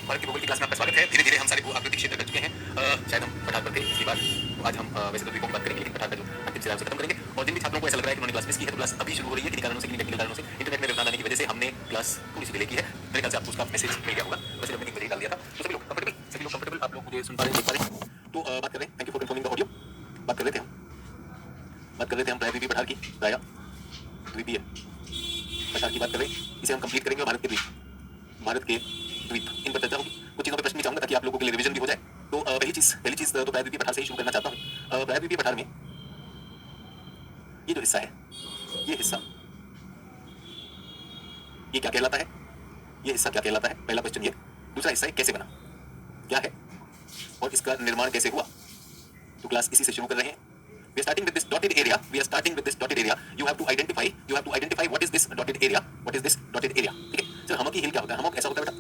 भारत की भूगोल की क्लास में आपका स्वागत है। धीरे-धीरे हम सारे भू-आकृतिक क्षेत्र कर चुके हैं। शायद हम पठार पर थे पिछली बार, तो आज हम वैसे तो द्वीपों की बात करेंगे, लेकिन पठार का जो अंतिम सिरा उसे खत्म करेंगे। और जिन भी छात्रों को ऐसा लग रहा है कि उन्होंने क्लास मिस की है, तो क्लास अभी शुरू हो रही है। किन्हीं कारणों से, किन्हीं टेक्निकल कारणों से, इंटरनेट में व्यवधान आने की वजह से हमने क्लास थोड़ी सी डिले की है। मेरे ख्याल से आपको उसका मैसेज मिल गया होगा। वैसे हमने 1 बजे ही डाल दिया था। तो सभी लोग कंफर्टेबल, आप लोग मुझे सुन पा रहे हैं, देख पा रहे हैं। तो बात कर रहे हैं, thank you for confirming the audio. बात कर रहे थे हम प्रायद्वीपीय पठार की, प्रायद्वीपीय पठार की बात कर रहे हैं। इसे हम कंप्लीट करेंगे और भारत के द्वीप इन पर चर्चा होगी। कुछ चीजों पे प्रश्न भी चाहूंगा ताकि आप लोगों के लिए रिवीजन भी हो जाए। तो पहली चीज तो प्रायद्वीपीय पठार से ही शुरू करना चाहता हूँ। प्रायद्वीपीय पठार में ये जो हिस्सा है, ये हिस्सा ये क्या कहलाता है? ये हिस्सा क्या कहलाता है? पहला क्वेश्चन ये। दूसरा हिस्सा कैसे बना, क्या है और इसका निर्माण कैसे हुआ? तो क्लास इसी से शुरू कर रहे हैं। We are starting with this dotted area. You have to identify what is this dotted area. ठीक है? सर हमक की हिल क्या होता है? हमक ऐसा होता है बेटा,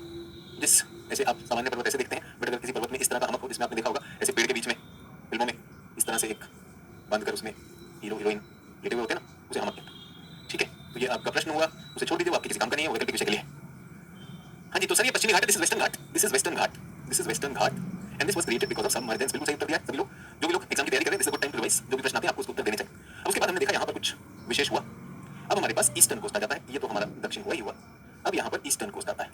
जिस ऐसे आप सामान्य पर्वत ऐसे देखते हैं, बट अगर किसी पर्वत में इस तरह का हमक हो, जिसमें आपने देखा होगा ऐसे पेड़ के बीच में फिल्मों में इस तरह से एक बांध कर उसमें हीरो हीरोइन लेटे हुए होते हैं ना, उसे हमक कहते हैं। ठीक है? तो ये आपका प्रश्न हुआ, उसे छोड़ दीजिए, वो आपके किसी काम का नहीं है, वो वैकल्पिक विषय के लिए है। हाँ जी, तो सर ये पश्चिमी घाट है, this is western Ghat and this was created because of submergence. बिल्कुल सही उत्तर दिया है सभी लोग। जो भी लोग एग्जाम की तैयारी कर रहे हैं, this is good time to revise. जो भी प्रश्न आते हैं आपको उसका उत्तर देने चाहिए। अब उसके बाद हमने देखा यहाँ पर कुछ विशेष हुआ। अब हमारे पास ईस्टर्न कोस्ट आ जाता है। ये तो हमारा दक्षिण हुआ ही हुआ। अब यहाँ पर ईस्टर्न कोस्ट आता है।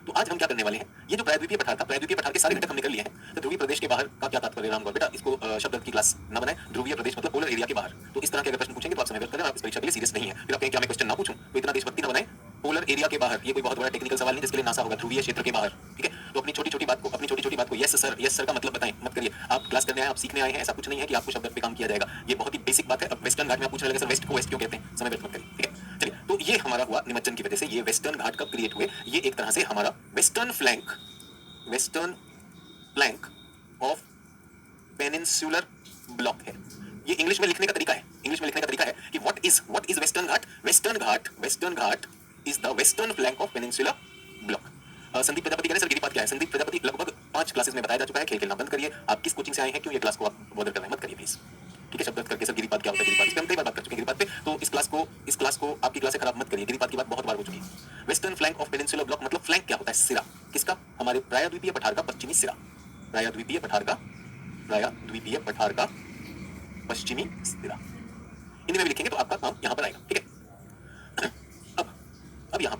तो आज हम क्या करने वाले हैं, ये जो प्रायद्वीपीय पठार था, प्रायद्वीपीय पठार के सारे घटक हमने कर लिए हैं। तो ध्रुवीय प्रदेश के बाहर का क्या तात्पर्य? रामगढ़ बेटा, इसको शब्द की क्लास ना बनाए। ध्रुवीय प्रदेश मतलब पोलर एरिया के बाहर। तो इस तरह के अगर प्रश्न पूछेंगे तो आप समय व्यर्थ करें, आप इस परीक्षा के लिए सीरियस नहीं है। फिर आप कहें क्या मैं क्वेश्चन ना पूछूं, तो इतना देशभक्ति ना बनाए। पोलर एरिया के बाहर ये कोई बहुत बड़ा टेक्निकल सवाल नहीं जिसके लिए नासा होगा। ध्रुवीय क्षेत्र के बाहर, ठीक है? तो अपनी छोटी छोटी बात को यस सर का मतलब बताएं, मत करिए। आप क्लास करने आए, आप सीखने आए हैं, ऐसा कुछ नहीं है कि आपको शब्द पे काम किया जाएगा। ये बहुत ही बेसिक बात है। अब वेस्टर्न घाट में आप पूछने लगे सर वेस्ट को वेस्ट क्यों कहते हैं, समय व्यर्थ मत करिए, ठीक है? चलिए, तो ये हमारा हुआ निमज्जन की वजह से। ये वेस्टर्न घाट कब क्रिएट हुए? ये एक तरह से हमारा western flank of peninsular block है। ये इंग्लिश में लिखने का तरीका है कि what is western Ghat? Western Ghat is the western flank of peninsular block. Sandeep Prajapati कह रहे हैं सर गिरिपाद क्या है? संदीप प्रजापति लगभग 5 क्लासेस में बताया जा चुका है। खेल खेलना बंद करिए। आप किस कोचिंग से आए हैं, क्यों ये क्लास को आप बॉदर कर रहे हैं, मत करिए प्लीज, ठीक है? शब्द करके सर गिरिपाद क्या होता है, गिरिपाद इस पे हम कई बार बात कर चुके हैं गिरिपाद पे। तो इस क्लास को आपकी क्लास से खराब मत करिए। गिरिपाद की बात बहुत बार हो चुकी है। Western flank of peninsular block मतलब फ्लैंक क्या होता है? सिरा। किसका? हमारे प्रायद्वीपीय पठार का पश्चिमी सिरा। प्रायद्वीपीय पठार का पश्चिमी सिरा। हिंदी में भी लिखेंगे तो आपका काम यहाँ पर आएगा, ठीक है? अब यहाँ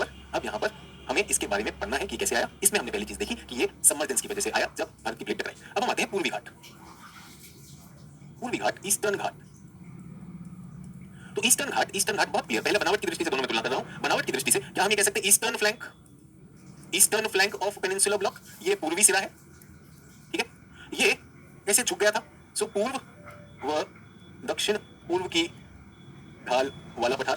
पर हमें इसके बारे में पढ़ना है कि कैसे आया। इसमें हमने पहली चीज देखी कि ये सबमर्जेंस की वजह से आया, जब भारत की प्लेट टकराई। अब हम आते हैं पूर्वी घाट, ईस्टर्न घाट। तो ईस्टर्न घाट बहुत क्लियर। पहले बनावट की दृष्टि से दोनों में तुलना कर रहा हूं। बनावट की दृष्टि से क्या हम ये कह सकते हैं eastern flank of peninsular block, ये पूर्वी सिरा है, ठीक है? ये कैसे झुक गया था? सो पूर्व व दक्षिण पूर्व की ढाल वाला पठार।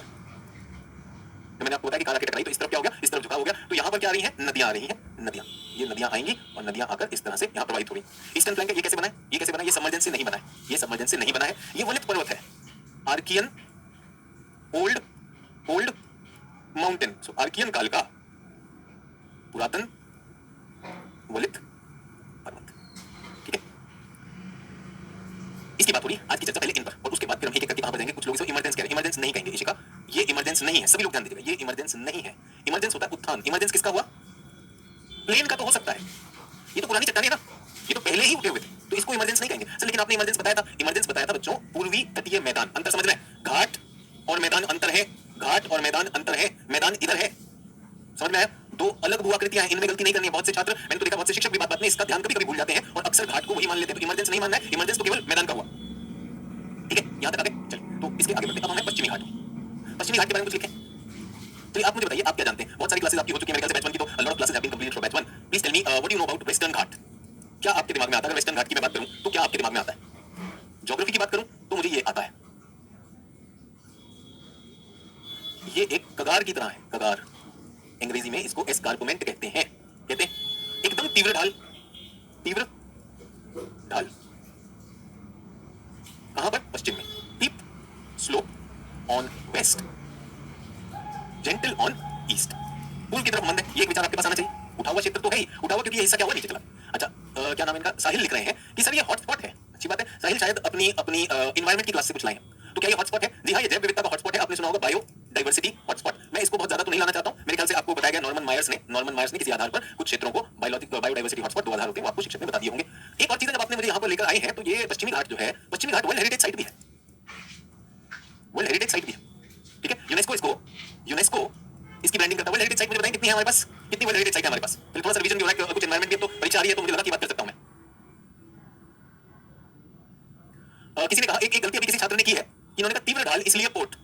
तो मैंने आपको बताया कि काला के टकराई तो इस तरफ क्या हो गया, इस तरफ झुकाव हो गया। तो यहाँ पर क्या आ रही हैं? नदियां आ रही हैं। ये नदियां आएंगी और नदियां आकर इस तरह से यहाँ प्रवाहित हो रही। ईस्टर्न फ्लैंक ये कैसे बना है? ये सबमर्जेंस से नहीं बना है। ये वलित पर्वत है, आर्कियन ओल्ड माउंटेन। सो आर्कियन काल का पुरातन वलित पर्वत, ठीक है? इसकी बात हो रही है आज की चर्चा पहले इन पर, और उसके बाद फिर हम एक एक करके कहां पर जाएंगे। कुछ लोग इसे इमरजेंस कह रहे हैं। इमरजेंस नहीं कहेंगे इशिका, ये इमरजेंस नहीं है। सभी लोग ध्यान दीजिएगा, ये इमरजेंस नहीं है। इमरजेंस होता है उत्थान। इमरजेंस किसका हुआ? प्लेन का तो हो सकता है। ये तो पुरानी चट्टानें है ना, ये तो पहले ही उठे हुए थे, तो इसको इमरजेंस नहीं कहेंगे सर। लेकिन आपने इमरजेंस बताया था बच्चों, पूर्वी तटीय मैदान। अंतर समझ रहे हैं? घाट और मैदान अंतर है। मैदान इधर है, समझ में आया? दो अलग भू आकृतियां हैं, इनमें गलती नहीं करनी है। बहुत से छात्र, मैंने तो देखा बहुत से शिक्षक भी बात में इसका ध्यान कभी भूल जाते हैं और अक्सर घाट को वही मान लेते हैं। तो इमरजेंस नहीं मानना है, इमरजेंस तो केवल मैदान का हुआ, ठीक है? यहां तक आ गए। चलिए, तो इसके आगे बढ़ते हैं। अब हम हैं पश्चिमी घाट के बारे में कुछ लिखें। चलिए आप मुझे बताइए, आप क्या जानते हैं? बहुत सारी क्लासेस आपकी हो चुकी है मेरे ख्याल से। बैच 1 की तो a lot of classes have been completed for batch 1. Please tell me what do you know about western घाट? क्या आपके दिमाग में आता है? अगर वेस्टर्न घाट की मैं बात करूं तो क्या आपके दिमाग में आता है? ज्योग्राफी की बात करूं तो मुझे ये आता है, ये एक कगार की तरह है। कगार, अंग्रेजी में इसको एस्कार्पमेंट कहते हैं। एकदम तीव्र ढाल। कहां पर? पश्चिम में। Deep slope on west, gentle on east. पूर्व की तरफ मंद है। ये एक विचार आपके पास आना चाहिए। उठा हुआ क्षेत्र तो है ही, उठा हुआ क्योंकि ये हिस्सा क्या हुआ, नीचे चला। अच्छा, क्या नाम है इनका? साहिल लिख रहे हैं कि सर ये हॉटस्पॉट है। अच्छी बात है, साहिल शायद अपनी एनवायरमेंट की क्लास से कुछ लाए हैं। तो क्या ये हॉटस्पॉट है? जी हाँ, ये जैव विविधता का हॉटस्पॉट है। आपने सुना होगा बायोडाइवर्सिटी हॉटस्पॉट। मैं इसको बहुत ज्यादा तो नहीं लाना चाहता हूं, मेरे ख्याल से आपको बताया गया नॉर्मन मायर्स ने किसी आधार पर कुछ क्षेत्रों को बायोडाइवर्सिटी हॉटस्पॉट 2 आधार होते हैं, वो आपको शिक्षक ने बता दिए होंगे। एक और चीज जब आपने मुझे यहाँ पर लेकर आए हैं, तो ये पश्चिमी घाट जो है, पश्चिमी घाट वर्ल्ड हेरिटेज साइट भी है, वर्ल्ड हेरिटेज साइट भी है, ठीक है। यूनेस्को इसकी ब्रांडिंग करता है। वर्ल्ड हेरिटेज साइट मुझे बताएं कितनी है हमारे पास, कितनी वर्ल्ड हेरिटेज साइट है हमारे पास? फिर थोड़ा सा रिवीजन भी हो रहा है, कुछ एनवायरमेंट भी, अब तो परीक्षा आ रही है तो मुझे लगा कि बात कर सकता हूं मैं। किसी ने कहा, एक गलती अभी किसी छात्र ने की है, इन्होंने कहा तीव्र ढाल इसलिए पोर्ट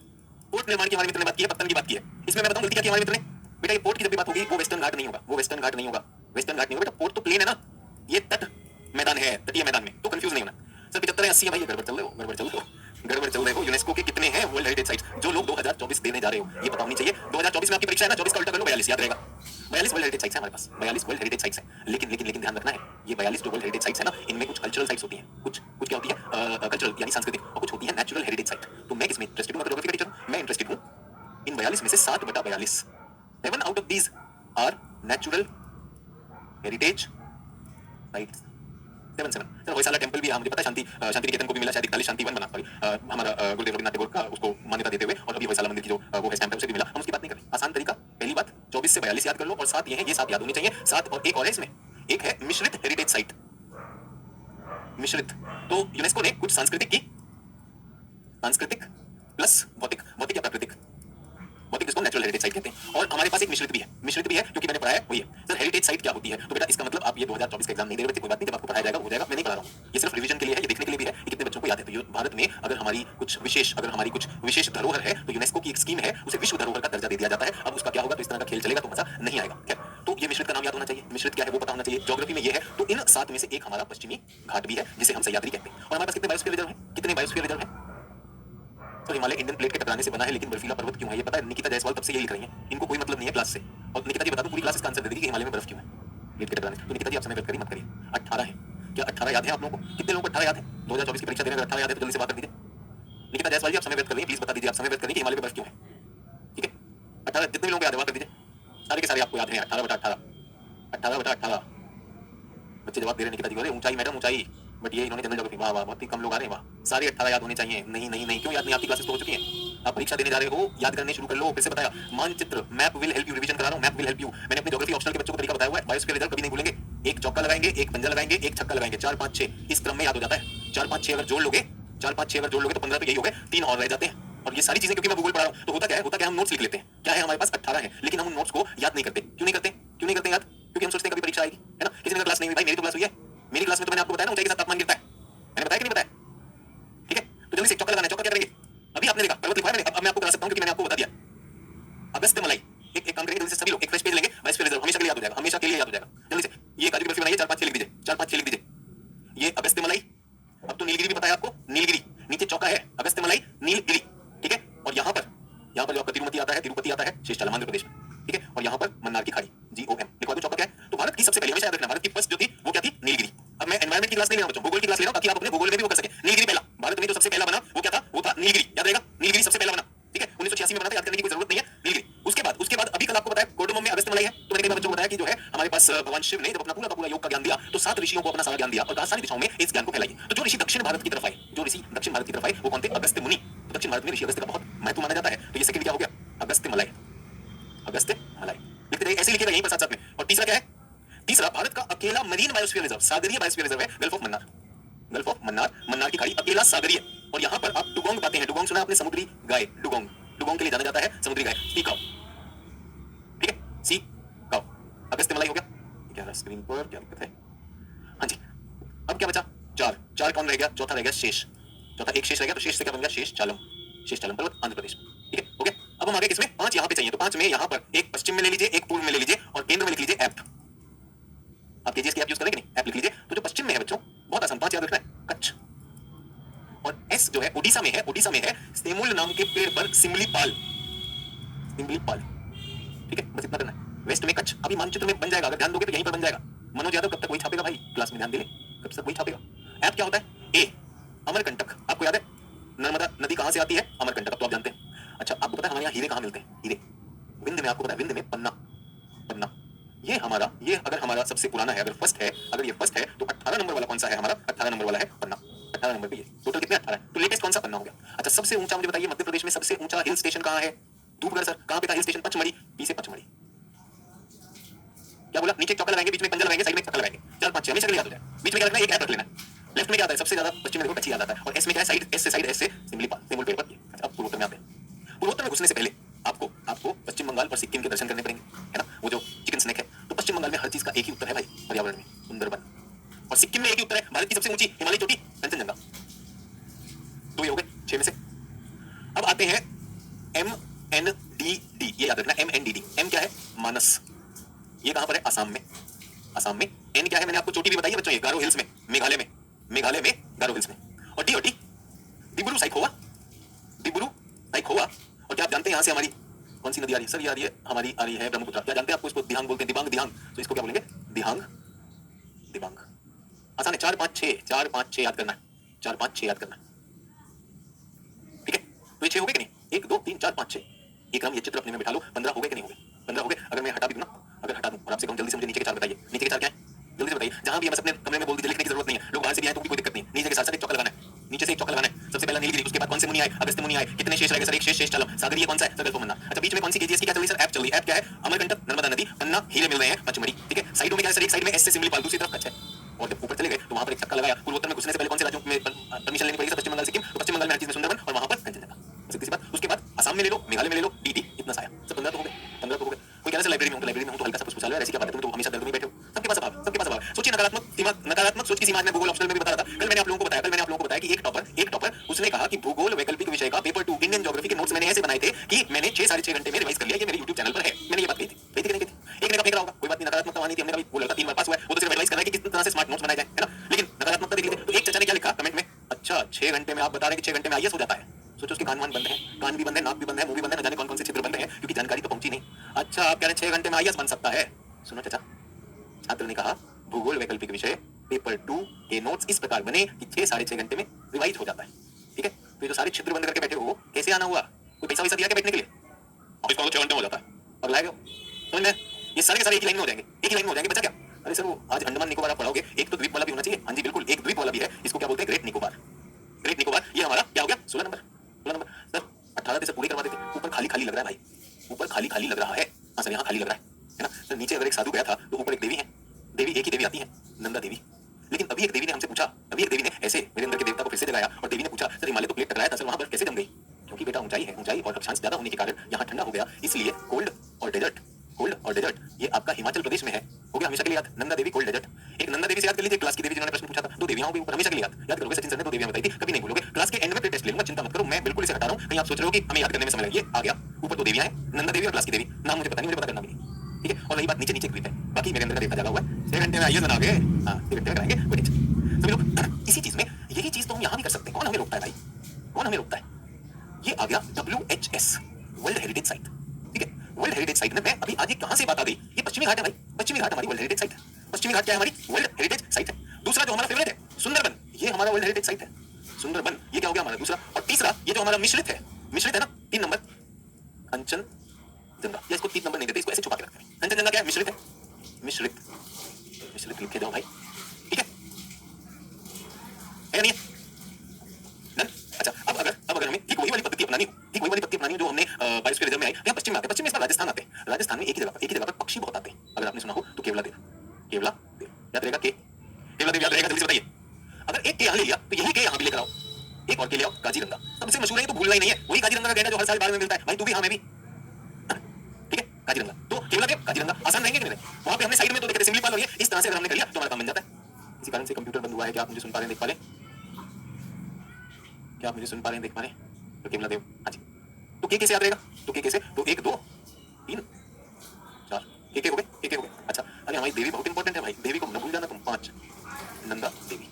निर्माण की हमारे मित्र ने बात की है, पत्तन की बात की है। इसमें मैं बताऊं गलती क्या की हमारे मित्र ने? बेटा ये पोर्ट की जब भी बात होगी वो वेस्टर्न घाट नहीं होगा, वो वेस्टर्न घाट नहीं होगा, वेस्टर्न घाट नहीं होगा बेटा, पोर्ट तो प्लेन है ना, ये तट मैदान है, तटीय मैदान में, तो कंफ्यूज नहीं होना। सर 75 है 80 है भाई, ये गड़बड़ चल रहे हो। यूनेस्को के कितने हैं वर्ल्ड हेरिटेज साइट्स? जो लोग 2024 देने जा रहे हो ये पता होनी चाहिए। 2024 में आपकी परीक्षा है ना, 24 का उल्टा कर लो, 42 याद रहेगा। 42 वर्ल्ड हेरिटेज साइट्स है हमारे पास, 42 वर्ल्ड हेरिटेज साइट्स है। लेकिन ध्यान रखना है, ये 42 जो वर्ल्ड हेरिटेज साइट्स है ना, इनमें कुछ कल्चरल साइट्स होती हैं, कुछ क्या होती है, कल्चरल यानी सांस्कृतिक, और कुछ होती है नेचुरल हेरिटेज साइट। तो मैं किसमें इंटरेस्टेड हूं? ज्योग्राफी का टीचर मैं इंटरेस्टेड हूं इन 42 में से 7/42, 7 out of these are natural heritage sites. 7 sir Hoysala temple भी मुझे पता है, शांति निकेतन को भी मिला, शायद 41 शांति वन बना, सॉरी हमारा गुरुदेव रविन्द्रनाथ टैगोर का उसको मान्यता देते हुए, और अभी होयसाला मंदिर की जो वो है स्टैम्प है उसे भी मिला। हम उसकी बात नहीं कर रहे। आसान तरीका, पहली बात 24 से 42 याद कर लो, और 7 ये है, ये 7 याद होनी चाहिए। 7 और एक और है इसमें, एक है मिश्रित हेरिटेज साइट। मिश्रित तो यूनेस्को ने कुछ सांस्कृतिक प्लस भौतिक या प्राकृतिक, जिसको नेचुरल हेरिटेज साइट कहते हैं, और हमारे पास एक मिश्रित भी है क्योंकि मैंने पढ़ाया वही है। सर हेरिटेज साइट क्या होती है? तो बेटा इसका मतलब आप ये 2024 का एग्जाम नहीं दे रहे थे, कोई बात नहीं, जब आपको पढ़ाया जाएगा हो जाएगा, मैं नहीं पढ़ा रहा हूँ, ये सिर्फ रिवीजन के लिए है, ये देखने के लिए भी है कि कितने बच्चों को याद है। तो भारत में अगर हमारी कुछ विशेष धरोहर है, तो यूनेस्को की एक स्कीम है, उसे विश्व धरोहर का दर्जा दे दिया जाता है। अब उसका क्या होगा, तो इस तरह का खेल चलेगा तो मजा नहीं आएगा। तो ये मिश्रित का नाम याद होना चाहिए, मिश्रित क्या है वो पता होना चाहिए, ज्योग्राफी में ये है। तो इन 7 में से एक हमारा पश्चिमी घाट भी है, जिसे हम सह्याद्री कहते हैं। और हमारे पास कितने बायोस्फीयर रिजर्व है? कितने बायोस्फीयर रिजर्व है? तो हिमालय इंडियन प्लेट के टकराने से बना है, लेकिन बर्फीला पर्वत क्यों है ये पता है? निकिता जायसवाल तब से यही लिख रही हैं, इनको कोई मतलब नहीं है क्लास से। और निकिता जी बता दो, पूरी क्लास इसका आंसर दे देगी कि हिमालय में बर्फ क्यों है प्लेट के टकराने से। तो निकिता जी आप समय व्यर्थ करिए मत करिए। 18 है क्या? 18 याद है आप लोगों को? कितने लोगों को 18 याद है? 2024 की परीक्षा देने अगर 18 याद है तो जल्दी से बात कर दीजिए। निकिता जायसवाल जी आप समय व्यर्थ कर रही हैं, प्लीज बता दीजिए, आप समय व्यर्थ करिए कि हिमालय में बर्फ क्यों है। ठीक है 18 जितने भी लोग याद है बात कर दीजिए, सारे के सारे आपको याद है। 18/18 बच्चे जवाब दे रहे हैं निकिता जी, अरे ऊंचाई मैडम ऊंचाई, बट ये इन्होंने जनरल ज्योग्राफी, वाह वाह बहुत ही कम लोग आ रहे हैं, वाह सारे 18 याद होने चाहिए। नहीं क्यों याद नहीं? आपकी क्लासेस तो हो चुकी हैं, आप परीक्षा देने जा रहे हो, याद करने शुरू कर लो। फिर से बताया मानचित्र, map will help you, revision करा रहा हूं, मैप विल हेल्प यू। मैंने अपने ज्योग्राफी ऑप्शनल के बच्चों को तरीका बताया हुआ है, बायोस्फीयर रिजर्व कभी नहीं भूलेंगे। एक चौका लगाएंगे, एक पंजा लगाएंगे, एक छक्का लगाएंगे, 4 5 6 इस क्रम में याद हो जाता है। 4 5 6 अगर जोड़ लोगे, 4 5 6 अगर जोड़ लोगे तो 15 तो यही हो गए, 3 और रह जाते हैं। और ये सारी चीजें क्योंकि मैं भूगोल पढ़ा रहा हूं, तो होता क्या है हम नोट्स लिख लेते हैं। क्या है हमारे पास 18 है, लेकिन हम उन नोट्स को याद नहीं करते। क्यों नहीं करते याद? क्योंकि हम सोचते हैं कभी परीक्षा आएगी, है ना। किसी ने क्लास नहीं हुई भाई, मेरी तो क्लास हुई है। मेरी क्लास में तो मैंने आपको बताया ना ऊंचाई के साथ तापमान गिरता है, मैंने बताया कि नहीं बताया? ठीक है तो जल्दी से चौका लगाना है। चौका क्या करेंगे? अभी आपने देखा पर्वत लिखवाया मैंने, अब मैं आपको करा सकता हूं क्योंकि मैंने आपको बता दिया। अगस्त मलाई, एक काम करेंगे जल्दी से सभी लोग एक फ्रेश पेज लेंगे, बायोस्फीयर रिजर्व हमेशा के लिए याद हो जाएगा, हमेशा के लिए याद हो जाएगा। जल्दी से ये काजू की बर्फी बनाइए, 4 5 6 लिख दीजिए, 4 5 6 लिख दीजिए। ये अगस्त मलाई, अब तो नीलगिरी भी बताया आपको, नीलगिरी नीचे चौका है, अगस्त मलाई नीलगिरी, ठीक है। और यहाँ पर जो आपका तिरुपति आता है शेषशाला आंध्र प्रदेश में, ठीक है। और यहाँ पर मन्नार की खाड़ी GOM लिखवा दो। चौका क्या है? तो भारत की सबसे पहले, हमेशा याद रखना, भारत की फर्स्ट जो थी वो क्या थी? नीलगिरी। अब मैं एनवायरमेंट की क्लास नहीं ले रहा हूं बच्चों, भूगोल की क्लास ले रहा हूं ताकि आप अपने भूगोल में भी वो कर सके। नीलगिरी पहला, भारत में जो सबसे पहला बना वो क्या था? वो था नीलगिरी, याद रहेगा, नीलगिरी सबसे पहला बना, ठीक है। 1986 में बना था, याद करने की कोई जरूरत नहीं है, नीलगिरी। उसके बाद अभी कल आपको बताया कोडोमम में अगस्त मलाई है। तो मैंने कई बार बच्चों को बताया कि जो है हमारे पास भगवान शिव ने जब अपना पूरा का पूरा योग का ज्ञान दिया, तो 7 ऋषियों को अपना सारा ज्ञान दिया और कहा सारी दिशाओं में इस ज्ञान को फैलाइए। तो जो ऋषि दक्षिण भारत की तरफ आए, वो कौन थे? अगस्त्य मुनि। दक्षिण भारत में ऋषि अगस्त्य का बहुत महत्व माना जाता है। तो ये सेकंड क्या हो गया? अगस्त्य मलाई, लिखते रहिए, ऐसे लिखिएगा यहीं पर साथ में। और तीसरा क्या है? तीसरा भारत का अकेला मरीन बायोस्फीयर रिजर्व, सागरीय बायोस्फीयर रिजर्व है गल्फ ऑफ मन्नार, मन्नार की खाड़ी अकेला सागरीय। और यहाँ पर आप डुगोंग पाते हैं, डुगोंग सुना आपने? समुद्री गाय, डुगोंग के लिए जाना जाता है, समुद्री गाय, सी काउ, ठीक है, सी काउ। अगस्त्य मलाई हो गया। क्या स्क्रीन पर क्या दिक्कत है? हाँ जी, अब क्या बचा? चार कौन रह गया? चौथा रह गया शेष, एक शेष रह गया। तो शेष से क्या बन गया? शेष चालम पर्वत आंध्र प्रदेश, ठीक है, हो गया। अब हम आगे किसमें? 5 यहाँ पे चाहिए, तो 5 में यहाँ पर एक पश्चिम में ले लीजिए, एक पूर्व में ले लीजिए और केंद्र में लिख लीजिए ऐप। आप केजीएस की ऐप यूज करेंगे नहीं, ऐप लिख लीजिए। तो जो पश्चिम में है बच्चों, बहुत आसान, 5 याद रखना है, कच्छ। और एस जो है उड़ीसा में है, सेमुल नाम के पेड़ पर सिमलीपाल, ठीक है, बस इतना करना है। वेस्ट में कच्छ, अभी मानचित्र में बन जाएगा, अगर ध्यान दोगे तो यहीं पर बन जाएगा। मनोज यादव कब तक वही छापेगा भाई, क्लास में ध्यान दे ले, कब तक वही छापेगा। ऐप क्या होता है? ए अमरकंटक, आपको याद है नर्मदा नदी कहां से आती है? अमरकंटक, अब तो आप जानते हैं। अच्छा आपको पता है हमारे यहाँ हीरे कहां मिलते हैं? हीरे विंध्य में, आपको पता है विंध्य में पन्ना। ये अगर हमारा सबसे पुराना है, अगर ये फर्स्ट है तो 18 नंबर वाला कौन सा है हमारा? 18 नंबर वाला है पन्ना। 18 नंबर पे ये टोटल कितने? 18 है। तो लेटेस्ट कौन सा? पन्ना हो गया। अच्छा सबसे ऊंचा मुझे बताइए, मध्य प्रदेश में सबसे ऊंचा हिल स्टेशन कहां है? धूपगढ़ सर कहाँ पे था? हिल स्टेशन पचमढ़ी, बी से पचमढ़ी। क्या बोला? नीचे एक चौका लगाएंगे, बीच में पंजा लगाएंगे, साइड में एक चक्का लगाएंगे, 4 5 6 हमेशा के लिए याद हो जाए। बीच में क्या रखना है? एक ऐप रख लेना है। लेफ्ट में क्या आता है? सबसे ज्यादा पश्चिम में देखो कच्ची याद आता है, और एस में क्या है? साइड, एस से साइड, एस से सिंबल पेपर। अब पूर्वोत्तर में आते हैं। पूर्वोत्तर में घुसने से पहले आपको पश्चिम बंगाल और सिक्किम के दर्शन करने पड़ेंगे, है ना? वो जो चिकन स्नैक है। तो पश्चिम बंगाल में हर चीज का एक ही उत्तर है भाई, पर्यावरण में सुंदरबन, और सिक्किम में एक ही उत्तर है, भारत की सबसे ऊंची हिमालय चोटी कंचनजंगा। तो ये हो गए 6 में से। अब आते हैं MNDD, ये याद रखना, MNDD। M क्या है? मानस। ये कहां पर है? असम में। असम में। N क्या है? मैंने आपको चोटी भी बताई है बच्चों, ये गारो हिल्स में, मेघालय में, मेघालय में गारो हिल्स में। और D डिब्रू साइखोवा, डिब्रू साइखोवा। और क्या आप जानते हैं यहां से हमारी कौन सी नदी आ रही है? सर ये आ रही है, हमारी आ रही है ब्रह्मपुत्र। क्या जानते हैं? आपको इसको दिहांग बोलते हैं, दिबांग, दिहांग। तो इसको क्या बोलेंगे? दिहांग, दिबांग। आसान है। 4 5 6, 4 5 6 याद करना है, 4 5 6 याद करना है। ठीक है, तो ये 6 हो गए कि नहीं? 1 2 3 4 5 6। ये क्रम, ये चित्र अपने में बिठा लो। 15 हो गए कि नहीं हो गए? 15 हो गए। अगर मैं हटा भी दूं ना, अगर हटा दूं और आपसे कहूं जल्दी से मुझे नीचे के 4 बताइए, नीचे के 4 क्या है? जल्दी से बताइए। जहां भी है बस अपने कमरे में बोल दीजिए, लिखने की जरूरत नहीं है। लोग बाहर से भी आए तो भी कोई दिक्कत नहीं। नीचे के साथ साथ एक चौका लगाना है, नीचे से एक चौका लगाना है। सबसे पहला नीलगिरी, उसके बाद कौन से मुनि आए? अगस्त्य मुनि आए। कितने शेष रह गए सर? एक शेष, शेषचालम। सागर ये कौन सा है? सर मन्नार। अच्छा, बीच में कौन सी केजीएस की क्या चल रही है सर? ऐप चल रही है। ऐप क्या है? अमरकंटक, नर्मदा नदी, पन्ना, हीरे मिल रहे हैं, पचमढ़ी। ठीक है, साइडों में क्या है सर? एक साइड में एस से सिमली पाल, दूसरी तरफ कच्छ है। और जब ऊपर चले गए तो वहां पर एक चक्का लगाया। पूर्वोत्तर में घुसने से पहले कौन से राज्यों में परमिशन लेनी पड़ेगी? पश्चिम बंगाल, सिक्किम। तो पश्चिम बंगाल में हर चीज में सुंदरबन, और वहां पर कंचनजंगा। सीधी सी बात। उसके बाद असम में ले लो, मेघालय में ले लो, DD। इतना सा आया। सब 15 तो हो गए, 15 तो हो गए। कोई कह रहा है लाइब्रेरी में हूं, तो लाइब्रेरी में हूं तो हल्का सा कुछ पूछा लो यार, ऐसी क्या बात है? तुम तो हमेशा दर्द में बैठे हो। सबके पास सवाल, सबके पास सवाल। सोचिए, नकारात्मक दिमाग, नकारात्मक सोच की सीमा में भूगोल ऑप्शनल में भी बता रहा था। कल मैंने आप लोगों को बताया कि एक टॉपर उसने कहा कि भूगोल वैकल्पिक विषय का पेपर 2 इंडियन ज्योग्राफी के नोट्स मैंने ऐसे बनाए थे कि मैंने 6 साढ़े 6 घंटे में रिवाइज कर लिया। ये मेरे YouTube चैनल पर है। मैंने ये बात कही थी, कही थी कि नहीं कही थी? एक ने कहा फेंक रहा होगा, कोई बात नहीं, नकारात्मकता मानी थी हमने। कभी वो लड़का 3 बार पास हुआ है, वो तो सिर्फ रिवाइज कर रहा है कि किस तरह से स्मार्ट नोट्स बनाए जाए, है ना? लेकिन नकारात्मकता देख लीजिए। तो एक चाचा ने क्या लिखा कमेंट में? अच्छा, 6 घंटे में आप बता रहे हैं कि 6 घंटे में IAS हो जाता है। सोचो, उसके कान वान बंद है, कान भी बंद है, नाक भी बंद है, मुंह भी बंद है, न जाने कौन कौन से छिद्र बंद है, क्योंकि जानकारी तो पहुंची नहीं। अच्छा, आप कह रहे हैं 6 घंटे में IAS बन सकता है? सुनो चाचा, छात्र ने कहा भूगोल वैकल्पिक विषय पेपर 2 के नोट्स इस प्रकार बने कि 6 साढ़े 6 घंटे में रिवाइज हो जाता है। ठीक है, तो ये जो सारे छिद्र बंद करके बैठे हो, कैसे आना हुआ? कोई पैसा वैसा दिया क्या बैठने के लिए? और इसका 6 घंटे में हो जाता है, पगला गए हो? समझ में? ये सारे के सारे एक ही लाइन में हो जाएंगे, एक ही लाइन में हो जाएंगे। बचा क्या? अरे सर, वो आज अंडमान निकोबार आप पढ़ाओगे, एक तो द्वीप वाला भी होना चाहिए। हाँ जी बिल्कुल, एक द्वीप वाला भी है। इसको क्या बोलते हैं? ग्रेट निकोबार। ग्रेट निकोबार। ये हमारा क्या हो गया? 16 नंबर, 16 नंबर। सर 18 से पूरे करवा देते। ऊपर खाली खाली लग रहा है भाई, ऊपर खाली खाली लग रहा है। हाँ सर, यहाँ खाली लग रहा है ना? सर नीचे अगर एक साधु गया था तो ऊपर एक देवी है, देवी एक ही देवी आती है, नंदा देवी। लेकिन अभी एक देवी ने हमसे पूछा, अभी एक देवी ने ऐसे मेरे अंदर के देवता को फिर से जगाया, और देवी ने पूछा सर हिमालय तो प्लेट टकराया था सर, वहां पर कैसे जम गई? क्योंकि बेटा ऊंचाई है, ऊंचाई और अक्षांश ज्यादा होने के कारण यहाँ ठंडा हो गया, इसलिए कोल्ड और डेजर्ट, कोल्ड और डेजर्ट। ये आपका हिमाचल प्रदेश में है। हो गया हमेशा के लिए याद, नंदा देवी, कोल्ड डेजर्ट। एक नंदा देवी से याद कर लीजिए, क्लास की देवी जिन्होंने प्रश्न पूछा था। 2 देवियां हो गई ऊपर, हमेशा के लिए याद करोगे। सचिन सर ने 2 देवियां बताई थी, कभी नहीं भूलोगे। क्लास के एंड में फिर टेस्ट ले लूंगा, चिंता मत करो। मैं बिल्कुल इसे हटा रहा हूं, कहीं आप सोच रहे हो कि हमें याद करने में समय लगे। आ गया ऊपर 2 देवियां हैं, नंदा देवी और क्लास की देवी। नाम मुझे पता नहीं, मुझे पता करना भी नहीं। ठीक है, और रही बात नीचे, नीचे द्वीप है, बाकी मेरे अंदर का देवता जगा हुआ है। 6 घंटे में आइए बनाओगे, हाँ 6 घंटे में कराएंगे, कोई टेंशन। सभी लोग इसी चीज में, यही चीज तो हम यहाँ भी कर सकते हैं। कौन हमें रोकता है भाई? कौन हमें रोकता है? ये आ गया WHS, वर्ल्ड हेरिटेज साइट। ठीक है, वर्ल्ड हेरिटेज साइट में मैं अभी आज ये कहां से बात आ गई? ये पश्चिमी घाट है भाई, पश्चिमी घाट हमारी वर्ल्ड हेरिटेज साइट है। पश्चिमी घाट क्या है? हमारी वर्ल्ड हेरिटेज साइट है। दूसरा जो हमारा फेवरेट है, सुंदरबन, ये हमारा वर्ल्ड हेरिटेज साइट है। सुंदरबन ये क्या हो गया हमारा दूसरा। और तीसरा ये जो हमारा मिश्रित है, मिश्रित है ना, 3 नंबर, कंचनजंगा। या इसको 3 नंबर नहीं देते, इसको ऐसे छुपा के रखते हैं। कंचनजंगा क्या है? मिश्रित है, मिश्रित, मिश्रित लिख के जाओ भाई। ठीक है या नहीं है? डन? अच्छा, अब अगर हमें ठीक वही वाली पद्धति अपनानी हो, ठीक वही वाली पद्धति अपनानी हो जो हमने बायोस्फीयर रिजर्व में आई, यहाँ पश्चिम में आते हैं। पश्चिम में इस बार राजस्थान आते हैं। राजस्थान में एक ही जगह पर पक्षी बहुत आते हैं। अगर आपने सुना हो तो केवला देव, केवला देव याद रहेगा। के केवला देव याद रहेगा, जल्दी से बताइए। अगर एक के यहाँ ले लिया तो यही के यहाँ भी लेकर आओ, एक और के ले आओ, काजीरंगा। सबसे मशहूर है, तो भूलना ही नहीं है, वही काजीरंगा का गैंडा जो हर साल बाढ़ में मिलता है भाई। तू भी, हाँ मैं भी। ठीक है, काजीरंगा तो केवला देव, काजीरंगा आसान रहेंगे कि नहीं? वहां पे हमने साइड में तो देखे थे सिमली पाल, और ये इस तरह से अगर हमने कर लिया तो हमारा काम बन जाता है। इसी कारण से कंप्यूटर बंद हुआ है। क्या आप मुझे सुन पा रहे हैं, देख पा रहे हैं? क्या आप मुझे सुन पा रहे हैं, देख पा रहे हैं? तो केवला देव, हाँ जी। तो के कैसे याद रहेगा? तो के कैसे? तो 1 2 3 4 के हो गए, के हो गए। अच्छा, अरे हमारी देवी बहुत इंपॉर्टेंट है भाई, देवी को न भूल जाना तुम। 5 नंदा देवी।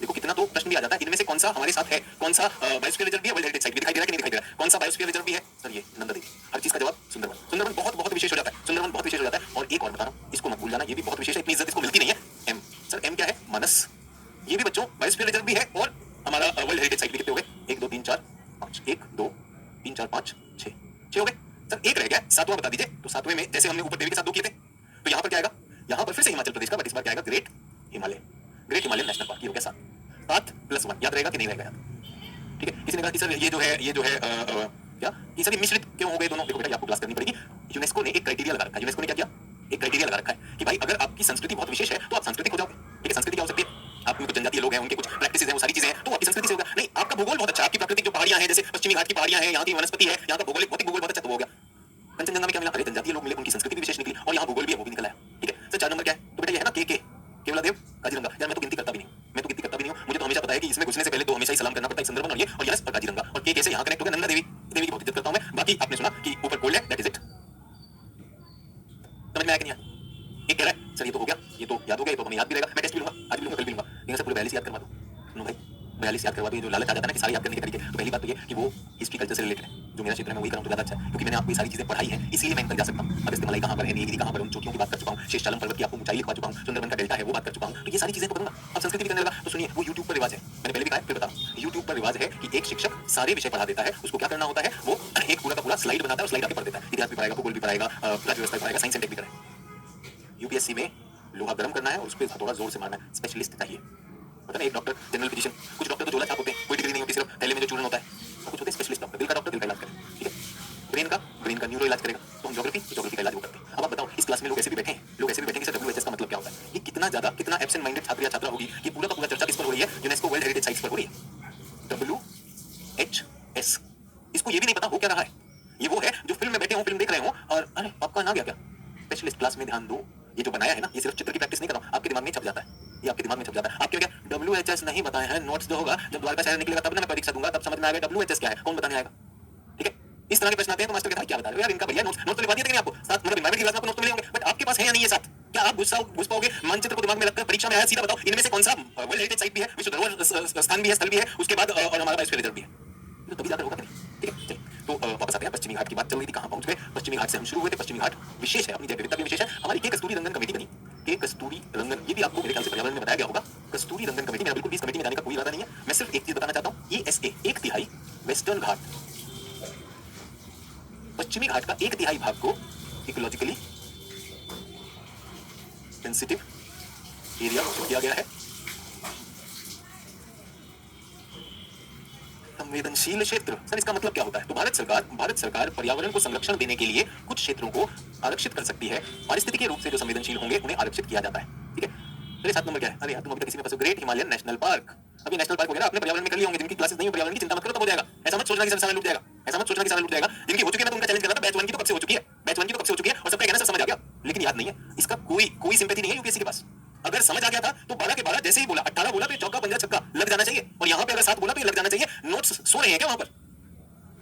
देखो कितना तो प्रश्न भी आ जाता है, इनमें से कौन सा हमारे साथ है, कौन सा बायोस्फीयर रिजर्व भी है, वर्ल्ड हेरिटेज साइट भी दिखाई दे रहा है कि नहीं दिखाई दे रहा है? कौन सा बायोस्फीयर रिजर्व भी है सर? ये नंदा देवी। हर चीज का जवाब सुंदरबन। सुंदरबन बहुत बहुत विशेष हो जाता है, सुंदरबन बहुत विशेष हो जाता है। और एक और बता रहा हूँ, इसको मत भूल जाना, ये भी बहुत विशेष है, इतनी इज्जत इसको मिलती नहीं है। एम सर, एम क्या है? मानस। ये भी बच्चों बायोस्फीयर रिजर्व भी है, और हमारा वर्ल्ड हेरिटेज साइट भी। कितने हो गए? 1 2 3 4 5, 1 2 3 4 5 6, 6 हो गए। सर एक रह गया, 7वां बता दीजिए। तो 7वें में जैसे हमने ऊपर देवी के साथ 2 किए थे, तो यहाँ पर क्या आएगा? यहाँ पर फिर से हिमाचल प्रदेश का, बट इस बार क्या आएगा? Great Himalaya, great Himalayan national park. ये हो गया 7 7 + 1 याद रहेगा कि नहीं रहेगा याद? ठीक है, किसी ने कहा कि सर ये जो है क्या ये सभी मिश्रित क्यों हो गए दोनों? देखो बेटा, ये आपको क्लास करनी पड़ेगी। यूनेस्को ने एक क्राइटेरिया लगा रखा है। यूनेस्को ने क्या किया? एक क्राइटेरिया लगा रखा है कि भाई अगर आपकी संस्कृति बहुत विशेष है तो आप सांस्कृतिक हो जाओगे। ठीक है, संस्कृति क्या हो सकती है? आप में कुछ जनजातीय लोग हैं, उनके कुछ प्रैक्टिसेस हैं, वो सारी चीजें हैं, तो आपकी संस्कृति से होगा। नहीं, आपका भूगोल बहुत अच्छा है, आपकी प्राकृतिक जो पहाड़ियां हैं, जैसे पश्चिमी घाट की पहाड़ियां हैं, यहाँ की वनस्पति है, यहाँ का भौगोलिक भौतिक भूगोल बहुत अच्छा, तो हो गया। कंचनजंगा में क्या मिला? अरे जनजातीय लोग मिले, उनकी संस्कृति भी विशेष निकली, और यहाँ भूगोल भी है, वो भी निकला है। ठीक है सर, 4 नंबर क्या है? तो बेटा ये है ना के केवलादेव काजीरंगा। यार मैं तो गिनती करता भी नहीं हूँ, मैं तो गिनती करता भी नहीं हूँ। मुझे तो हमेशा पता है कि इसमें घुसने से पहले तो हमेशा ही सलाम करना पड़ता है, संदर्भ और ये और यस और काजीरंगा, और के कैसे यहाँ कनेक्ट हो गया? नंदा देवी, देवी की बहुत इज्जत करता हूँ मैं। बाकी आपने सुना कि ऊपर कोल्ड है, दैट इज इट। समझ में आया कि नहीं आया? एक कह रहा है सर ये तो हो गया, ये तो याद हो गया, ये तो हमें याद भी रहेगा, मैं टेस्ट भी लूंगा, आज भी लूंगा, कल भी लूंगा, लेकिन सर पूरे 42 याद करवा दो। सुनो भाई, 42 याद करवा दो, ये जो लालच आ जाता है ना कि सारे याद करने के तरीके, तो पहली बात तो ये कि वो हिस्ट्री कल्चर से रिलेटेड है, जो मेरा क्षेत्र है मैं वही कराऊं तो ज्यादा अच्छा है, क्योंकि मैंने आपको ये सारी चीजें पढ़ाई है, इसलिए मैं इन तक जा सकता हूं। अगस्त्य मलाई कहां पर है, नीलगिरी कहां पर है, उन चोटियों की बात कर चुका हूं, शेषशालम पर्वत की आपको ऊंचाई लिखवा चुका हूं, सुंदरबन का डेल्टा है वो बात कर चुका हूं, तो ये सारी चीजें तो करूंगा। अब संस्कृति भी करने लगा तो सुनिए, वो यूट्यूब पर रिवाज है, मैंने पहले भी कहा है फिर बता रहा हूं, यूट्यूब पर रिवाज है कि एक शिक्षक सारे विषय पढ़ा देता है, उसको क्या करना होता है, वो एक पूरा का पूरा स्लाइड बनाता है और स्लाइड आके पढ़ देता है, इतिहास भी पढ़ाएगा, भूगोल भी पढ़ाएगा, राज्य व्यवस्था भी पढ़ाएगा, साइंस एंड टेक भी कराएगा। यूपीएससी में लोहा गर्म करना है और उस पर थोड़ा जोर से मारना है, स्पेशलिस्ट चाहिए। पता नहीं, एक डॉक्टर जनरल फिजिशियन, कुछ डॉक्टर तो झोला छाप होते हैं, कोई डिग्री नहीं होती, सिर्फ थैले में जो चूर्ण होता है, और कुछ होते हैं स्पेशलिस्ट डॉक्टर, दिल का डॉक्टर दिल का इलाज करे, ठीक है, ब्रेन का न्यूरो इलाज करेगा, तो हम ज्योग्राफी का इलाज वो करते हैं। अब आप बताओ, इस क्लास में लोग ऐसे भी बैठे हैं, लोग ऐसे भी बैठे हैं कि सर WHS का मतलब क्या होता है? ये कितना ज्यादा, कितना एब्सेंट माइंडेड छात्र या छात्रा होगी कि पूरा का पूरा चर्चा किस पर हो रही है? यूनेस्को वर्ल्ड हेरिटेज साइट्स पर हो रही है, WHS। इसको ये भी नहीं पता हो क्या रहा है। ये वो है जो फिल्म में बैठे हो, फिल्म देख रहे हो और अरे पॉपकॉर्न आ गया क्या? स्पेशलिस्ट क्लास में ध्यान दो, ये जो बनाया है ना, ये सिर्फ चित्र की प्रैक्टिस नहीं कर रहा हूं, आपके दिमाग में छप जाता है, ये आपके दिमाग में छप जाता है। आपके क्या WHS नहीं बताए हैं, नोट्स जो होगा जब द्वारका शहर निकलेगा तब ना मैं परीक्षा दूंगा, तब समझ में आएगा WHS क्या है, कौन बताने आएगा? ठीक है, इस तरह के प्रश्न आते हैं तो मास्टर कहता है क्या बता रहे हो यार, इनका बढ़िया नोट्स तो लिखवा दिए थे आपको साथ, मतलब एनवायरमेंट की क्लास में आपको नोट्स तो मिले होंगे, बट आपके पास है या नहीं ये साथ? क्या आप घुस पाओगे मानचित्र को दिमाग में रखकर? परीक्षा में आया, सीधा बताओ इनमें से कौन सा वर्ल्ड हेरिटेज साइट भी है, विश्व धरोहर स्थान भी है, स्थल भी है, उसके बाद और हमारा बायोस्फीयर रिजर्व भी है, तो तभी जाकर होगा नहीं। ठीक है चलिए, तो वापस आते हैं, पश्चिमी घाट की बात चल रही थी, कहां पहुंच गए? पश्चिमी घाट से हम शुरू हुए थे। पश्चिमी घाट विशेष है, अपनी जैव विविधता भी विशेष है। हमारी के कस्तूरी रंगन कमेटी बनी, के कस्तूरी रंगन, ये भी आपको मेरे ख्याल से पर्यावरण में बताया गया होगा। कस्तूरी रंगन कमेटी, मेरा बिल्कुल भी इस कमेटी में जाने का कोई इरादा नहीं है, मैं सिर्फ एक चीज बताना चाहता हूं, ESA 1/3 वेस्टर्न घाट, पश्चिमी घाट का 1/3 भाग को इकोलॉजिकली सेंसिटिव एरिया किया गया है, संवेदनशील क्षेत्र। सर इसका मतलब क्या होता है? तो भारत सरकार पर्यावरण को संरक्षण देने के लिए कुछ क्षेत्रों को आरक्षित कर सकती है, पारिस्थितिकीय रूप से जो संवेदनशील होंगे उन्हें आरक्षित किया जाता है। ठीक है, चलिए 7 नंबर क्या है? अरे यार तुम अभी तक किसी में फंसे। ग्रेट हिमालयन नेशनल पार्क, अभी नेशनल पार्क वगैरह आपने पर्यावरण में कर लिए होंगे, जिनकी क्लासेस नहीं हो पर्यावरण की, चिंता मत करो, तब हो जाएगा। ऐसा मत सोचना कि सब लूट जाएगा, ऐसा मत सोचना कि सारा लूट जाएगा। जिनकी हो चुकी है, मैं तो उनका चैलेंज कर रहा था, बैच 1 की तो कब से हो चुकी है, बैच 1 की तो कब से हो चुकी है, और सबका कहना सर समझ आ गया, लेकिन याद नहीं है। इसका कोई सिंपैथी नहीं है यूपीएससी के पास। अगर समझ आ गया था तो 12 के 12 जैसे ही बोला, 18 बोला तो ये चौका पंजा छक्का लग जाना चाहिए, और यहाँ पे अगर 7 बोला तो ये लग जाना चाहिए। नोट्स सो रहे हैं क्या वहां पर?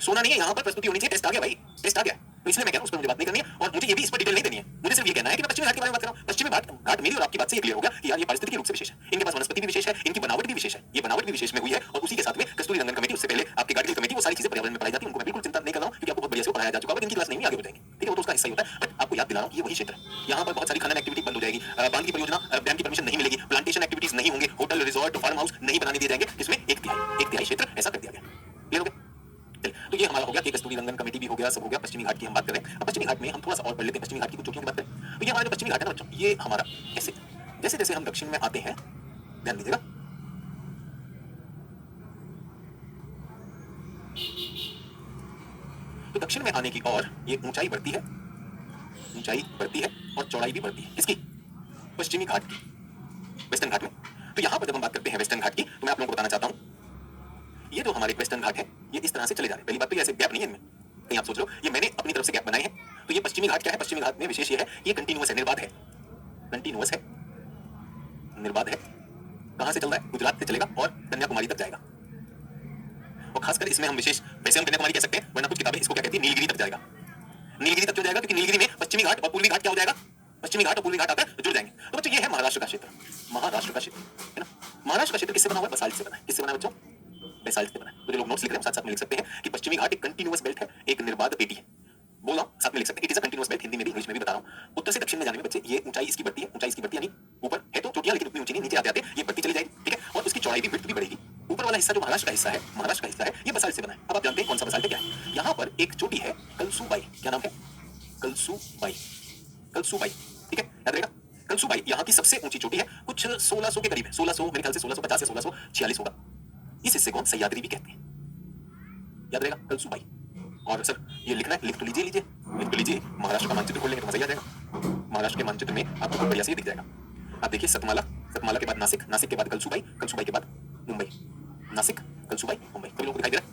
सोना नहीं है, यहाँ पर प्रस्तुति होनी चाहिए। टेस्ट आ गया भाई, टेस्ट आ गया, तो इसलिए मैं कह रहा हूं उस पर मुझे बात नहीं करनी है, और मुझे ये भी इस पर डिटेल नहीं देनी है। मुझे सिर्फ ये कहना है कि मैं पश्चिमी घाट के बारे में बात कर रहा हूं। पश्चिमी घाट मेरी और आपकी बात से ये क्लियर हो गया कि यार ये पारिस्थितिक रूप से विशेष है, इनके पास वनस्पति भी विशेष है, इनकी बनावट भी विशेष है, ये बनावट भी विशेष में हुई है, और उसी के साथ में कस्तूरी रंगन कमेटी, उससे पहले आपकी गाड़ी कमेटी, वो सारी चीजें पर्यावरण में पढ़ाई जाती है, उनको मैं बिल्कुल चिंता नहीं कर रहा हूं, क्योंकि आपको बहुत बढ़िया से पढ़ाया जा चुका है, इनकी क्लास नहीं भी आगे हो जाएंगे। ठीक है, वो तो उसका हिस्सा ही होता है, बट आपको याद दिला रहा हूं, ये वही क्षेत्र है। यहाँ पर बहुत सारी खनन एक्टिविटी बंद हो जाएगी, बांध की परियोजना, डैम की परमिशन नहीं मिलेगी, प्लांटेशन एक्टिविटीज नहीं होंगे, होटल रिजॉर्ट फार्म हाउस नहीं बनाने दिए जाएंगे, इसमें एक तिहाई क्षेत्र ऐसा कर दिया गया। क्लियर हो गया? तो ये हमारा हो गया कि कस्तूरी रंगन कमेटी भी हो गया, सब हो गया। पश्चिमी घाट की हम बात करें। अब पश्चिमी घाट में हम थोड़ा सा और पढ़ लेते हैं, पश्चिमी घाट की कुछ चोटियों की बात करें। तो ये हमारा जो पश्चिमी घाट है ना बच्चों, ये हमारा ऐसे जैसे जैसे हम दक्षिण में आते हैं, ध्यान दीजिएगा, तो दक्षिण में आने की और ये ऊंचाई बढ़ती है, ऊंचाई बढ़ती है और चौड़ाई भी बढ़ती है। किसकी? पश्चिमी घाट की, वेस्टर्न घाट में। तो यहां पर जब हम बात करते हैं वेस्टर्न घाट की, तो मैं आप लोगों को बताना चाहता हूं, ये जो हमारे वेस्टर्न घाट है, ये इस तरह से चले जा रहे हैं। पहली बात तो ये ऐसे गैप नहीं है इनमें, कहीं आप सोच लो ये मैंने अपनी तरफ से गैप बनाए हैं। तो ये पश्चिमी घाट क्या है? पश्चिमी घाट में विशेष ये है, ये कंटिन्यूअस है, निर्बाध है, कंटिन्यूअस है, निर्बाध है। कहां से चल रहा है? गुजरात से चलेगा और कन्याकुमारी तक जाएगा, और खासकर इसमें हम विशेष, वैसे हम कन्याकुमारी कह सकते हैं, वरना कुछ किताबें इसको क्या कहती है, नीलगिरी तक जाएगा। नीलगिरी तक क्यों जाएगा? क्योंकि नीलगिरी में पश्चिमी घाट और पूर्वी घाट क्या हो जाएगा, पश्चिमी घाट और पूर्वी घाट आकर जुड़ जाएंगे। तो बच्चों ये है महाराष्ट्र का क्षेत्र, महाराष्ट्र का क्षेत्र है ना। महाराष्ट्र का क्षेत्र किससे बना हुआ है? बसाल्ट से बना है। किससे बना है बच्चों? बेसाल्ट से बना है। तो जो लोग नोट्स लिख रहे हैं साथ साथ में लिख सकते हैं कि पश्चिमी घाट एक कंटिन्यूअस बेल्ट है, एक निर्बाध पेटी है। बोला साथ में लिख सकते हैं, it is a continuous belt, Hindi में भी इंग्लिश में भी बता रहा हूं। उत्तर से दक्षिण में जाने में बच्चे ये ऊंचाई इसकी बढ़ती है, ऊंचाई इसकी बढ़ती है, यानी ऊपर है तो चोटियां, लेकिन उतनी ऊंची नहीं, नीचे आते आते ये बढ़ती चली जाएगी। ठीक है, और उसकी चौड़ाई भी, विड्थ भी बढ़ेगी। ऊपर वाला हिस्सा जो महाराष्ट्र का हिस्सा है, महाराष्ट्र का हिस्सा है, ये बसाल्ट से बना है। अब आप जानते हैं कौन सा बसाल्ट है क्या है? यहाँ पर एक चोटी है कलसूबाई, क्या नाम है? कलसूबाई, कलसूबाई। ठीक है, याद रहेगा, कलसूबाई यहाँ की सबसे ऊंची चोटी है, कुछ 1600 के करीब है, 1600 मेरे ख्याल से 1650 से 1646 होगा। इस हिस्से को हम सह्याद्री भी कहते हैं, याद रहेगा, कलसूबाई। और सर ये लिखना है, लिख तो लीजिए, लिख तो लीजिए। महाराष्ट्र का मानचित्र खोल लेंगे तो मजा ही आ जाएगा। महाराष्ट्र के मानचित्र में आपको बहुत बढ़िया से दिख जाएगा। आप देखिए सतमाला, सतमाला के बाद नासिक, नासिक के बाद कलसुबाई, कलसुबाई के बाद मुंबई, नासिक, कलसुबाई, मुंबई। सभी लोगों को दिखाई दे रहा है?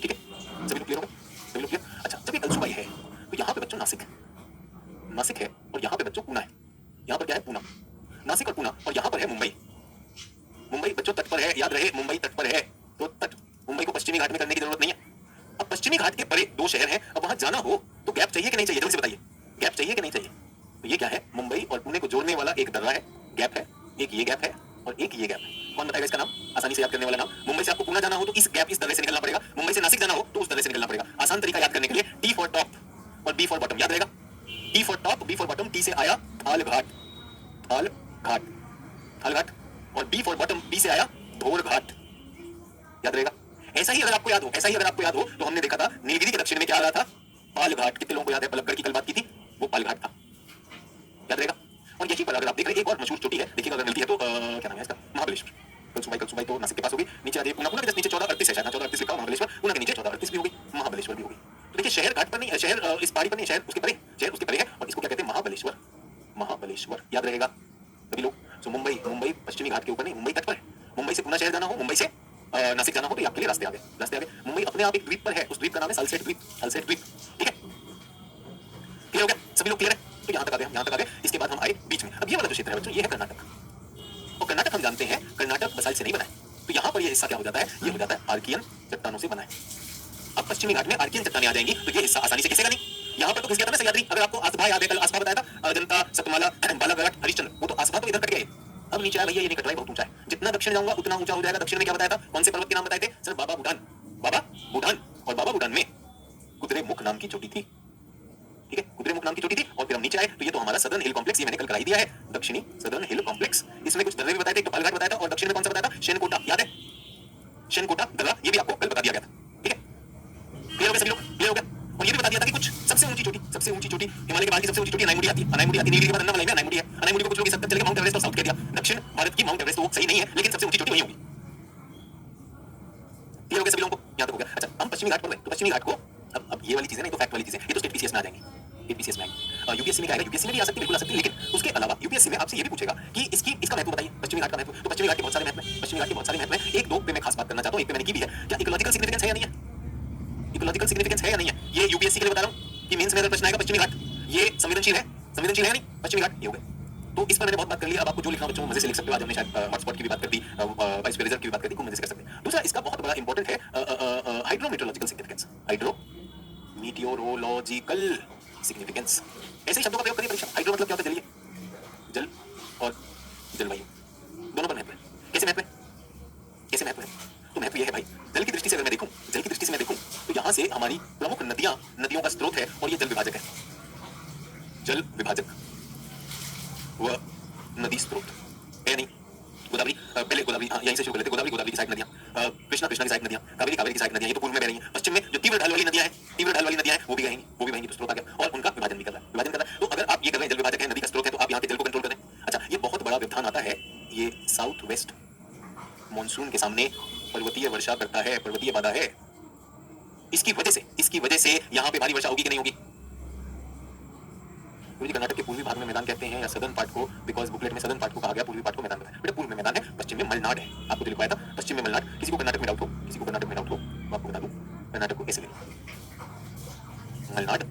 ठीक है, सभी लोग क्लियर हो गए? सभी लोग क्लियर? अच्छा, जब ये कलसुबाई है तो यहाँ पे बच्चों नासिक है, नासिक है, और यहाँ पे बच्चों पूना है। यहाँ पर क्या है? पूना, नासिक और पूना, और यहाँ पर है मुंबई। मुंबई बच्चों तट पर है, याद रहे मुंबई तट पर है, तो तट मुंबई को पश्चिमी घाट में करने की जरूरत नहीं है। अब पश्चिमी घाट के परे दो शहर हैं, अब वहां जाना हो तो गैप चाहिए कि नहीं चाहिए? जल्दी से बताइए, गैप चाहिए कि नहीं चाहिए? तो ये क्या है? मुंबई और पुणे को जोड़ने वाला एक दर्रा है, गैप है, एक ये गैप है और एक ये गैप है। कौन बताएगा इसका नाम? आसानी से याद करने वाला नाम। मुंबई से आपको पुणे जाना हो तो इस गैप, इस दर्रे से निकलना पड़ेगा। मुंबई से नासिक जाना हो तो उस दर्रे से निकलना पड़ेगा। आसान तरीका याद करने के लिए टी फॉर टॉप और बी फॉर बॉटम याद रहेगा। T for top, B for bottom, T से आया थाल घाट, थाल घाट, थाल घाट, और बी फॉर बॉटम, बी से आया धोर घाट, याद रहेगा। ऐसा ही अगर आपको याद हो, ऐसा ही अगर आपको याद हो तो हमने देखा था नीलगिरी के दक्षिण में क्या आ रहा था? पाल घाट। कितने लोगों को याद है? पलक्कड़ की कल बात की थी, वो पाल घाट था, याद रहेगा। और यहीं पर अगर आप देख रहे हैं एक और मशहूर चोटी है, देखिएगा अगर मिलती है तो क्या नाम है इसका? महाबलेश्वर। कलसुबाई, कलसुबाई तो नासिक के पास होगी, नीचे आ जाइए पूना, पूना के जस्ट नीचे 1438 है शायद, 1438 लिखा महाबलेश्वर, पूना के नीचे 1438 भी होगी, महाबलेश्वर भी होगी। तो देखिए शहर घाट पर नहीं, शहर इस पहाड़ी पर नहीं, शहर उसके परे, शहर उसके परे है, और इसको क्या कहते हैं? महाबलेश्वर, महाबलेश्वर, याद रहेगा सभी लोग। सो मुंबई, मुंबई पश्चिमी घाट के ऊपर नहीं, मुंबई तट पर है। मुंबई से पुणे शहर जाना हो, मुंबई से नासिक जाना हो तो ये आपके लिए रास्ते आ गए, रास्ते आ गए। मुंबई अपने आप एक द्वीप पर है, उस द्वीप का नाम है सलसेट द्वीप, सलसेट द्वीप, ठीक है। क्लियर हो गया? सभी लोग क्लियर है? तो यहाँ तक आ गए हम, यहाँ तक आ गए। इसके बाद हम आए बीच में। अब ये वाला जो क्षेत्र है बच्चों, ये है कर्नाटक, और कर्नाटक हम जानते हैं कर्नाटक बसाल्ट से नहीं बना है। तो यहाँ पर ये हिस्सा क्या हो जाता है? ये हो जाता है आर्कियन चट्टानों से बना है। अब पश्चिमी घाट में आर्कियन चट्टानें आ जाएंगी तो ये हिस्सा आसानी से खिसेगा नहीं। यहाँ पर तो खिस गया था ना सह्याद्री। अगर आपको आसभा याद है, कल आसभा बताया था, अजंता, सतमाला, बालाघाट, हरिश्चंद्र, वो तो आसभा तो इधर कट गए। अब नीचे आ भैया, ये नहीं कट रहा है, बहुत ऊंचा है। जितना दक्षिण जाऊंगा उतना ऊंचा हो जाएगा। दक्षिण में क्या बताया था? कौन से पर्वत के नाम बताए थे सर? बाबा बुडान, बाबा बुडान, और बाबा बुडान में कुद्रेमुख नाम की चोटी थी, ठीक है, कुद्रेमुख नाम की चोटी थी। और फिर हम नीचे आए तो ये तो हमारा सदर्न हिल कॉम्प्लेक्स, ये मैंने कल कराई दिया है, दक्षिणी सदर्न हिल कॉम्प्लेक्स। इसमें कुछ दर्रे भी बताए थे, एक तो पालघाट बताया था, और दक्षिण में कौन सा बताया था? शेनकोटा, याद है? शेनकोटा दर्रा, ये भी आपको कल बता दिया गया था, ठीक है। क्लियर हो गया सभी लोग? क्लियर हो गया? और ये भी बता दिया था कि कुछ सबसे ऊंची चोटी, सबसे ऊंची चोटी हिमालय के बाद की सबसे ऊंची चोटी अनाईमुडी आती है, अनाईमुडी आती है। नीलगिरी के बाद अन्नामलाई में अनाईमुडी है। अनाईमुडी को कुछ लोग इस हद तक चले गए माउंट एवरेस्ट और साउथ कह दिया। दक्षिण भारत की माउंट एवरेस्ट तो वो सही नहीं है, लेकिन सबसे ऊंची चोटी वही होगी। क्लियर हो गया सभी लोगों को? यहाँ तक हो गया। अच्छा, हम पश्चिमी घाट पर गए तो पश्चिमी घाट को अब ये वाली चीजें नहीं तो फैक्ट वाली चीजें, ये तो स्टेट पीसीएस में आ जाएंगी, स्टेट पीसीएस में आएंगी। यूपीएससी में क्या आएगा? यूपीएससी में भी आ सकती है, बिल्कुल आ सकती है, लेकिन उसके अलावा यूपीएससी में आपसे ये भी पूछेगा कि इसका महत्व बताइए, पश्चिमी घाट का महत्व। तो पश्चिमी घाट के बहुत सारे महत्व हैं, पश्चिमी घाट के बहुत सारे महत्व हैं। एक दो पे मैं खास बात करना चाहता हूँ, एक पे मैंने की भी है। क्या इकोलॉजिकल सिग्निफिकेंस है या नहीं है? इकोलॉजिकल सिग्निफिकेंस है या नहीं है? ये यूपीएससी के लिए बता रहा हूँ कि मेंस में अगर प्रश्न आएगा पश्चिमी घाट, ये संवेदनशील है, संवेदनशील है नहीं पश्चिमी घाट, ये हो गए। तो इस पर मैंने बहुत बात कर ली। अब आपको जो लिखना बच्चों मजे से लिख सकते हो। आज हमने शायद हॉटस्पॉट की भी बात कर दी, बायोस्फीयर रिजर्व की भी बात कर दी, खूब मजे से कर सकते हैं। दूसरा इसका बहुत बड़ा इंपॉर्टेंट है हाइड्रोमीटरोलॉजिकल सिग्निफिकेंस, हाइड्रो मीटियोरोलॉजिकल सिग्निफिकेंस। ऐसे ही शब्दों का प्रयोग करिए परीक्षा। हाइड्रो मतलब क्या होता है? जलीय, जल और जलवायु दोनों पर महत्व है। कैसे महत्व है? कैसे महत्व है? तो महत्व यह है भाई, जल की दृष्टि से अगर मैं देखूं, जल की दृष्टि से मैं देखूं तो यहां से हमारी प्रमुख नदियां, नदियों का स्रोत है, और ये जल विभाजक है। जल विभाजक व नदी स्रोत है नहीं? गोदावरी, पहले गोदावरी, हाँ यहीं से शुरू कर लेते। गोदावरी, गोदावरी की सहायक नदियां, कृष्णा, कृष्णा की सहायक नदियां, कावेरी, कावेरी की सहायक नदियां, ये तो पूर्व में बह रही हैं। पश्चिम में जो तीव्र ढाल वाली नदियां हैं, तीव्र ढाल वाली नदियां हैं, वो भी बहेंगी, वो भी बहेंगी, तो स्रोत आ गया, और उनका विभाजन भी कर रहा है, विभाजन कर रहा है। तो अगर आप ये कर रहे हैं, जल विभाजक है, नदी का स्रोत है, तो आप यहाँ के जल को कंट्रोल कर रहे हैं। अच्छा, ये बहुत बड़ा व्यवधान आता है, ये साउथ वेस्ट मॉनसून के सामने पर्वतीय वर्षा करता है, पर्वतीय बाधा है। इसकी वजह से यहाँ पे भारी वर्षा होगी कि नहीं होगी? कर्नाटक के पूर्वी भाग में मैदान कहते हैं या सदर्न पार्ट को, बिकॉज बुकलेट में सदर्न पार्ट को कहा गया, पूर्वी पार्ट को मैदान बताया। बेटा पूर्व में मैदान है, पश्चिम में मलनाड है, आपको लिखवाया था पश्चिम में मलनाड। किसी को कर्नाटक में डाउट हो, किसी को कर्नाटक में डाउट हो तो आपको बता दूं, कर्नाटक को कैसे लेना। मलनाड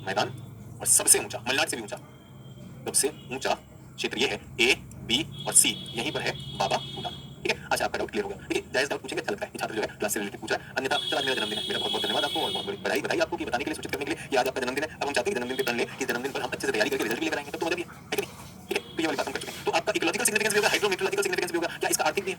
मैदान, और सबसे ऊंचा, मलनाड से भी ऊंचा, सबसे ऊंचा क्षेत्र ये है, ए बी और सी, यहीं पर है बाबा बुडान, ठीक है। अच्छा, आपका डाउट क्लियर हो गया। देखिए जायज डाउट पूछेंगे, अच्छा लगता है, छात्र जो है क्लास से रिलेटेड पूछ रहा है। अन्यथा सर आज मेरा जन्मदिन है, मेरा बहुत बहुत धन्यवाद आपको, और बहुत बड़ी बधाई आपको कि बताने के लिए, सूचित करने के लिए कि आज आपका जन्मदिन है। अब हम चाहते हैं कि जन्मदिन पे प्रण ले कि जन्मदिन पर हम अच्छे से तैयारी करके रिजल्ट भी लेकर आएंगे, तब तो मजा भी है कि नहीं? ठीक है, तो ये वाली बात हम कर चुके हैं। तो आपका इकोलॉजिकल सिग्निफिकेंस भी होगा, हाइड्रोमीटरोलॉजिकल सिग्निफिकेंस भी होगा, क्या इसका आर्थिक भी है?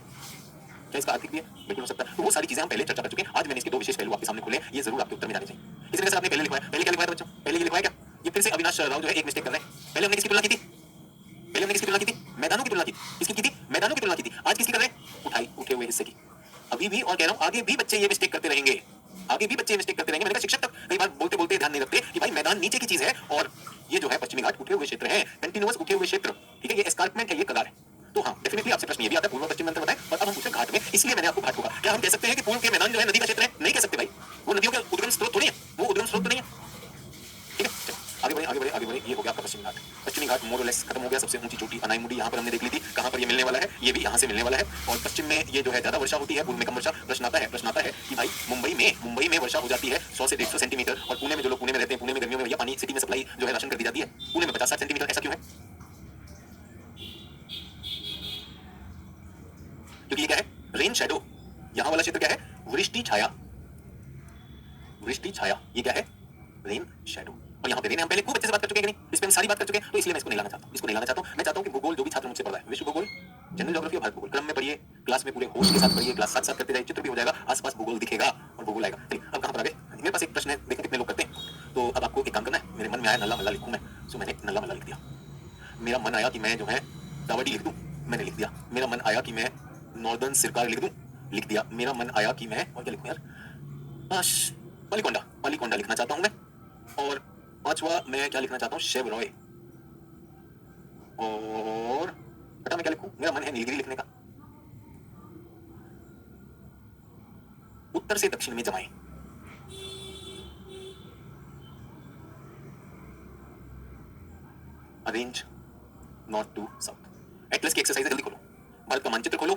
क्या इसका आर्थिक भी है? बिल्कुल हो सकता है। तो वो सारी चीजें हम पहले चर्चा कर चुके हैं। आज मैंने इसके दो विशेष पहलू आपके सामने खोले, ये जरूर आपके उत्तर में जाने चाहिए। इसी तरह से आपने पहले लिखवाया, पहले क्या लिखवाया था बच्चों? पहले ये लिखवाया क्या? ये फिर से अविनाश राव जो है एक मिस्टेक कर रहे हैं। पहले हमने किसकी तुलना की थी? पहले हमने किसकी तुलना की थी? मैदानों की तुलना की। किसकी की थी? मैदानों की तुलना की थी। आज किसकी कर रहे हैं? उठे हुए हिस्से की। अभी भी, और कह रहा हूं आगे भी बच्चे ये मिस्टेक करते रहेंगे, आगे भी बच्चे मिस्टेक करते रहेंगे। मैंने कहा शिक्षक तक कई बार बोलते बोलते ध्यान नहीं रखते कि भाई मैदान नीचे की चीज है, और ये जो है पश्चिमी घाट उठे हुए क्षेत्र है, कंटिन्यूअस उठे हुए क्षेत्र, ठीक है। ये एस्कार्पमेंट है, ये कगार है। तो हाँ डेफिनेटली आपसे प्रश्न ये भी आता है पूर्व पश्चिम में अंतर बताएं, और अब हम पूछे घाट में, इसलिए मैंने आपको घाट को कहा। क्या हम कह सकते हैं कि पूर्व के मैदान जो है नदी का क्षेत्र है? नहीं कह सकते भाई, वो नदियों का उद्गम स्रोत थोड़ी है, वो उद्गम स्रोत तो नहीं है। ठीक है, चलो आगे बढ़े आगे बढ़े आगे बढ़े। ये हो गया आपका पश्चिमी घाट। पश्चिमी घाट मोर और लेस खत्म हो गया। सबसे ऊंची चोटी अनाईमुडी यहाँ पर हमने देख ली थी, कहाँ पर ये मिलने वाला है, ये भी यहाँ से मिलने वाला है। और पश्चिम में ये जो है ज्यादा वर्षा होती है, पूर्व में कम वर्षा। प्रश्न आता है कि भाई मुंबई में वर्षा हो जाती है 100 से 150 सेंटीमीटर, और पुणे में जो लोग पुणे में रहते हैं, पुणे में गर्मियों में भैया पानी सिटी में सप्लाई जो है राशन कर दी जाती है, पुणे में 50-60 सेंटीमीटर, ऐसा क्यों है? क्योंकि ये क्या है? Rain shadow. यहाँ वाला क्षेत्र क्या है? वृष्टि छाया। वृष्टि छाया ये क्या है? Rain shadow. और यहाँ पे रेन हम पहले खूब अच्छे से बात कर चुके हैं कि नहीं, इस पे हम सारी बात कर चुके हैं, तो इसलिए मैं इसको नहीं लाना चाहता हूँ। मैं चाहता हूँ कि भूगोल जो भी छात्र मुझसे पढ़ रहा है, विश्व भूगोल, जनरल ज्योग्राफी और भारत भूगोल क्रम में पढ़िए, क्लास में पूरे होश के साथ पढ़िए, क्लास साथ साथ करते जाइए, चित्र भी हो जाएगा, आसपास भूगोल दिखेगा और भूगोल आएगा। चलिए अब कहाँ पर आ गए? मेरे पास एक प्रश्न है, देखो कितने लोग करते हैं। तो अब आपको एक काम करना है, मेरे मन में आया नल्ला मल्ला लिखूं मैं, सो मैंने नल्ला मल्ला लिख दिया। मेरा मन आया कि मैं जो है दावडी लिख दूं, मैंने लिख दिया। मेरा मन आया कि मैं नॉर्दर्न सरकार लिख दूं, लिख दिया। मेरा मन आया कि मैं और क्या लिखूं यार, पालीकोंडा लिखना चाहता हूं मैं। और पांचवा मैं क्या लिखना चाहता हूं? शेवरॉय। और बेटा मैं क्या लिखूं? मेरा मन है नीलगिरी लिखने का। उत्तर से दक्षिण में जमाएं। Arrange north to south. Atlas की एक्सरसाइज जल्दी खोलो, भारत का मानचित्र खोलो,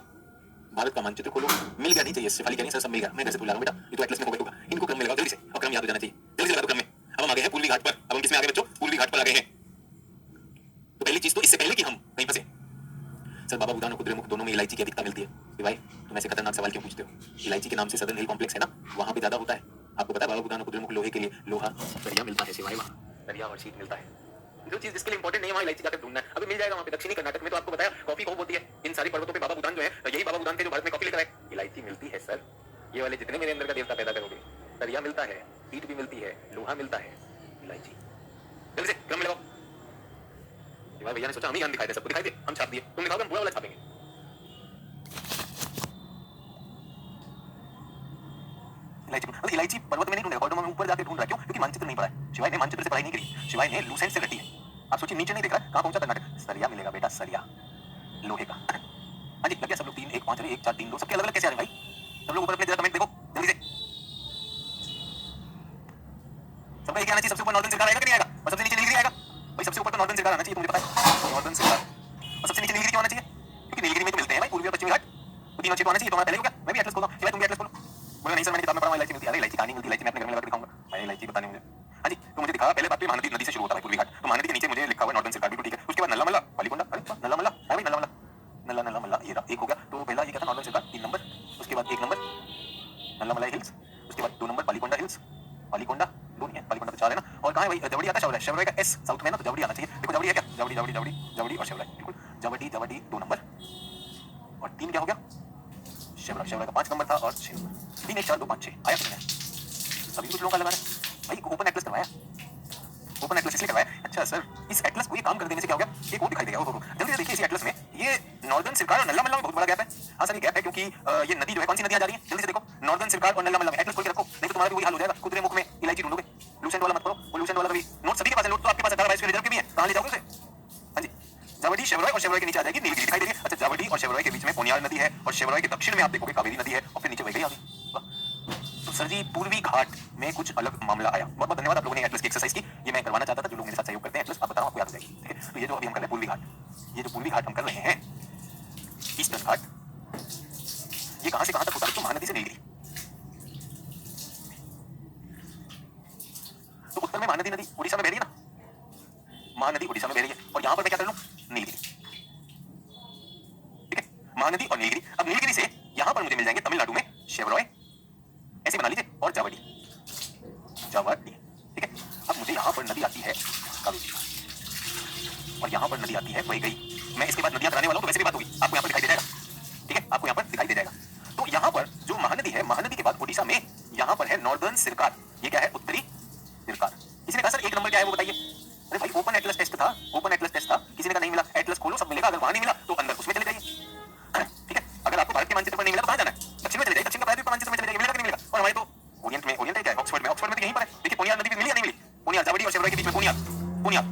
भारत का मानचित्र खोलो। मिल गया? नहीं चाहिए सिफाली नहीं सर, सब मिल गया। मैं कैसे भूल रहा हूं बेटा, ये तो एटलस में होगा। इनको क्रम में लगाओ जल्दी से, और क्रम याद हो जाना चाहिए, जल्दी से लगा दो क्रम में। अब हम आ गए हैं पूर्वी घाट पर। अब हम किसमें आ गए बच्चों? पूर्वी घाट पर आ गए हैं। तो पहली चीज तो इससे पहले कि हम कहीं फंसे, सर बाबा बुदान और कुद्रेमुख दोनों में इलायची की अधिकता मिलती है। कि भाई तुम ऐसे खतरनाक सवाल क्यों पूछते हो? इलायची के नाम से सदर्न हिल कॉम्प्लेक्स है ना, वहां पे ज्यादा होता है। आपको पता है बाबा बुदान और कुद्रेमुख लोहे के लिए लोहा दरिया मिलता है, सिवाय वहां दरिया और शीट मिलता है। जो चीज जिसके लिए इंपॉर्टेंट नहीं है वहां इलायची जाकर ढूंढना है, अभी मिल जाएगा वहां पे। दक्षिणी कर्नाटक में तो आपको बताया कॉफी खूब होती है, इन सारी पर्वतों पे बाबा बुदान जो है, यही बाबा बुदान थे जो भारत में कॉफी लेकर आए। इलायची मिलती है सर, ये वाले जितने मेरे अंदर का देवता पैदा करोगे, दरिया मिलता है, ईट भी मिलती है, लोहा मिलता है, इलायची। जल्दी से क्रम में लगाओ। भैया ने सोचा हम ही ज्ञान दिखाई दे, सबको दिखाई दे, हम छाप दिए, तुम दिखाओगे हम पूरा वाला छापेंगे। इलायची पर्वत में नहीं ढूंढेगा, कॉर्डोमा में ऊपर जाके ढूंढ रहा है। क्यों? क्योंकि मानचित्र नहीं पढ़ा है शिवाय ने, मानचित्र से पढ़ाई नहीं करी शिवाय ने, लूसेंट से रटी है। आप सोचिए नीचे नहीं देख रहा है, कहां पहुंचा? कर्नाटक। सरिया मिलेगा बेटा, सरिया लोहे का। हाँ जी लग गया सब लोग। 3 1 5 1 4 3 2 सबके अलग अलग कैसे आ रहे भाई? सब लोग ऊपर अपने जरा कमेंट देखो जल्दी से। सबका एक आना चाहिए, सबसे ऊपर नॉर्दर्न सरकार आएगा कि नहीं आएगा? और सबसे नीचे नीलगिरी आएगा भाई। सबसे ऊपर तो नॉर्दर्न सरकार आना चाहिए, मुझे पता है नॉर्दर्न सरकार। और सबसे नीचे नीलगिरी क्यों आना चाहिए? क्योंकि नीलगिरी में तो मिलते हैं भाई पूर्वी और पश्चिमी घाट, तो तीनों चीज आना चाहिए। तो हमारा पहले हो गया। मैं भी एटलस खोलता हूं, शिवाय तुम भी एटलस खोलो। बोला नहीं सर मैंने किताब में पढ़ा इलायची मिलती है। अरे इलायची कहां नहीं मिलती, इलायची मैं अपने घर में लगा के दिखाऊंगा भाई, इलायची बतानी मुझे। हाँ जी तो मुझे दिखा पहले बात तो महानदी नदी से शुरू होता है पूर्वी घाट, तो महानदी के नीचे मुझे लिखा हुआ नॉर्दर्न सरकार, बिल्कुल ठीक है। उसके बाद नल्ला मल्ला, पालीकोंडा, अरे नल्ला मल्ला है भाई, नल्ला मल्ला नल्ला नल्ला मल्ला, ये रहा एक हो गया। तो पहला ये क्या था? नॉर्दर्न सरकार 3 नंबर, उसके बाद 1 नंबर नल्ला मल्ला हिल्स, उसके बाद 2 नंबर पालीकोंडा हिल्स, पालीकोंडा 2 नहीं है, पालीकोंडा तो 4 है ना। और कहां है भाई? जवड़ी आता है, शेवरॉय, शेवरॉय का एस साउथ में ना, तो जवड़ी आना चाहिए। देखो जवड़ी है क्या? जवड़ी जवड़ी जवड़ी जवड़ी और शेवरॉय, बिल्कुल जवड़ी जवड़ी 2 नंबर, और 3 क्या हो गया? शेवरॉय, शेवरॉय का 5 नंबर था, और 6 नंबर। 3 1 4 2 5 6 आया तुमने? सभी कुछ लोगों का लगा है भाई। ओपन एटलस करवाया, ओपन एटलस इसलिए करवाया। अच्छा सर इस एटलस को ये काम कर देने से क्या हो गया? एक और दिखाई देगा। जल्दी से देखिए इस एटलस में ये नॉर्दर्न सरकार और नल्ला मल्ला में बहुत बड़ा गैप है। हाँ सर ये गैप है क्योंकि ये नदी जो है, कौन सी नदी आ जा रही है? जल्दी से देखो, नॉर्दर्न सरकार और नल्ला मल्ला में। एटलस खोल के रखो, नहीं तो तुम्हारा भी वही हाल हो जाएगा। कुद्रेमुख में इलायची ढूंढोगे, लूसेंट वाला मत करो, वो लूसेंट वाला भी नोट सभी के पास है। नोट तो आपके पास 18 22 के रिजर्व के भी है, कहां ले जाओगे उसे? हाँ जी जवड़ी, शेवरॉय, और शेवरॉय के नीचे आ जाएगी नीलगिरी, दिखाई दे रही है। अच्छा जवड़ी और शेवरॉय के बीच में पोनियार नदी है, और शेवरॉय के दक्षिण में आप देखोगे कावेरी नदी है, और फिर नीचे वही आ गई। तो सर जी पूर्वी घाट में कुछ अलग मामला आया। बहुत बहुत धन्यवाद आप लोगों ने एटलस की एक्सरसाइज की, ये मैं करवाना चाहता था। जो लोग मेरे साथ सहयोग करते हैं एटलस, आप बता रहा हूं आपको याद हो जाएगी, ठीक है। तो ये जो अभी हम कर रहे हैं पूर्वी घाट, ये जो पूर्वी घाट हम कर रहे हैं, ईस्टर्न घाट, ये कहां से कहां तक होता है? तो महानदी से नीलगिरी। तो उत्तर में महानदी नदी उड़ीसा में बह रही है ना, महानदी उड़ीसा में बह रही है, और यहां पर मैं क्या कर लूं? नीलगिरी, ठीक है, महानदी और नीलगिरी। अब नीलगिरी से यहां पर मुझे मिल जाएंगे तमिलनाडु में शेवरॉय, ऐसे बना लीजिए, और जावड़ी, जावड़ी, ठीक है। अब मुझे यहां पर नदी आती है कावेरी, और यहां पर नदी आती है वैगई। मैं इसके बाद नदियां कराने वाला हूं, तो वैसे भी बात होगी, आपको यहां पर दिखाई दे जाएगा, ठीक है, आपको यहां पर दिखाई दे जाएगा। तो यहां पर जो महानदी है, महानदी के बाद ओडिशा में यहां पर है नॉर्दर्न सिरकार, ये क्या है? उत्तरी सिरकार। किसी ने कहा सर 1 नंबर क्या है वो बताइए? अरे भाई ओपन एटलस टेस्ट था, ओपन एटलस टेस्ट था, किसी ने कहा नहीं मिला। एटलस खोलो सब मिलेगा, अगर वहां नहीं मिला तो अंदर उसमें चले जाइए, ठीक है। अगर आपको भारत के मानचित्र पर नहीं मिला तो कहां जाना है? दक्षिण में चले जाइए, दक्षिण का प्रायद्वीप मानचित्र में चले जाइए, मिलेगा कि नहीं मिलेगा? और हमारे तो ओरिएंट में, ओरिएंट है क्या है? ऑक्सफोर्ड में, ऑक्सफोर्ड में तो यहीं पर है। देखिए पोनियार नदी भी मिली या नहीं मिली? पोनियार, जावड़ी और शेवरॉय के बीच में पोनियार, पोनियार,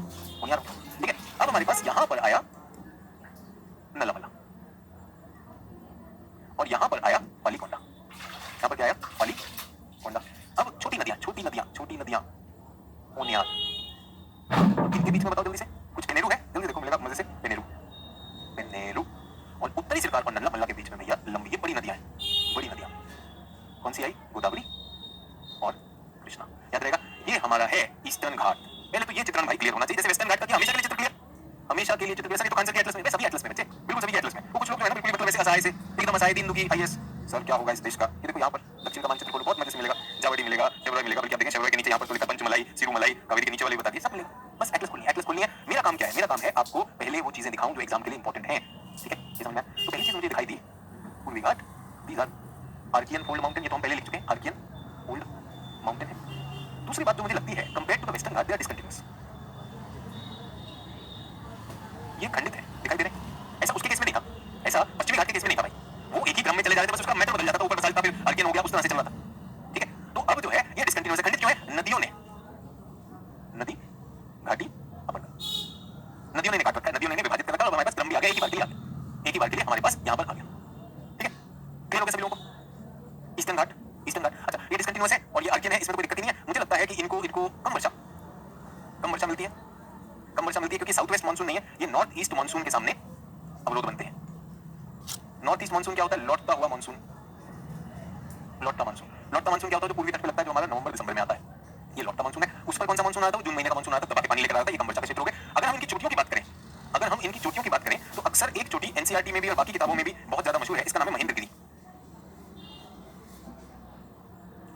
पोनियार, ठीक है। अब हमारे पास यहां पर आया नल्ला मल्ला, यहाँ पर आया पालीकोंडा, यहाँ पर क्या आया पालीकोंडा। अब छोटी नदियां ओनियार, इनके बीच में बताओ जल्दी से, कुछ पेनेरू है, जल्दी देखो मिलेगा मजे से, पेनेरू और उत्तरी सरकार और नल्ला मल्ला के बीच में भैया लंबी ये बड़ी नदियां हैं, बड़ी नदियां कौन सी आई, गोदावरी और कृष्णा, याद रहेगा। ये हमारा है ईस्टर्न घाट। पहले तो ये चित्रण भाई क्लियर होना चाहिए, जैसे वेस्टर्न घाट का किया, हमेशा के लिए चित्र क्लियर, हमेशा के लिए चित्र क्लियर। तो आंसर एटलस में, सभी एटलस में बच्चे, बिल्कुल सभी एटलस में। वो कुछ लोग जो है ना बिल्कुल मतलब वैसे असहाय से एकदम असहाय दिन दुखी आईएएस सर क्या होगा इस देश का। ये देखो यहाँ पर दक्षिण का मानचित्र खोलो, बहुत मजे से मिलेगा, जावड़ी मिलेगा, शेवरॉय मिलेगा, बल्कि आप देखें शेवरॉय के नीचे यहाँ पर तो लिखा पंचमलाई, सिरुमलाई, कावेरी के नीचे वाले बता दिए, सब मिलेगा। बस एटलस खोलनी है। मेरा काम क्या है, मेरा काम है आपको पहले वो चीजें दिखाऊं जो एग्जाम के लिए इंपॉर्टेंट है, ठीक है, ये समझ में आया? तो पहली चीज मुझे दिखाई दी पूर्वी घाट, these are Archaean fold mountain, ये तो हम पहले लिख चुके हैं, आर्कियन फोल्ड माउंटेन है। दूसरी बात जो मुझे लगती है, compare to the western ghat they are discontinuous, ये खंडित है, दिखाई दे रहे हैं। ऐसा उसके केस में नहीं था, ऐसा पश्चिमी घाट के केस में नहीं था भाई, वो एक ही क्रम में चले जा रहे थे, बस उसका मेथड बदल जाता था, ऊपर बसाल्टा फिर आर्कियन हो गया, उस तरह से चल रहा था, ठीक है। तो अब जो है ये डिसकंटिन्यूअस है, खंडित क्यों है? नदियों ने, नदी घाटी अपन, नदियों ने काट रखा है, नदियों ने विभाजित कर रखा है, और हमारे पास क्रम भी आ गया, एक ही बार के लिए हमारे पास यहाँ पर आ गया, ठीक है, क्लियर हो गया सभी लोगों को? ईस्टर्न घाट, अच्छा ये डिसकंटिन्यूअस है और ये आर्कियन है, इसमें तो कोई दिक्कत ही नहीं है। मुझे लगता है कि इनको कम वर्षा मिलती है, क्योंकि साउथ वेस्ट मानसून नहीं है, ये नॉर्थ ईस्ट मानसून के सामने अवरोध बनते हैं। नॉर्थ ईस्ट मानसून क्या होता है? लौटता हुआ मानसून, लौटता मानसून क्या होता है? जो पूर्वी तट पे लगता है, जो हमारा नवंबर दिसंबर में आता है, ये लौटता मानसून है। उस पर कौन सा मानसून आता है? जून महीने का मानसून आता है, दबा के पानी लेकर आता है, ये कम वर्षा के क्षेत्र हो गए। अगर हम इनकी चोटियों की बात करें, तो अक्सर एक चोटी एनसीईआरटी में भी और बाकी किताबों में भी बहुत ज्यादा मशहूर है, इसका नाम है महेंद्रगिरी।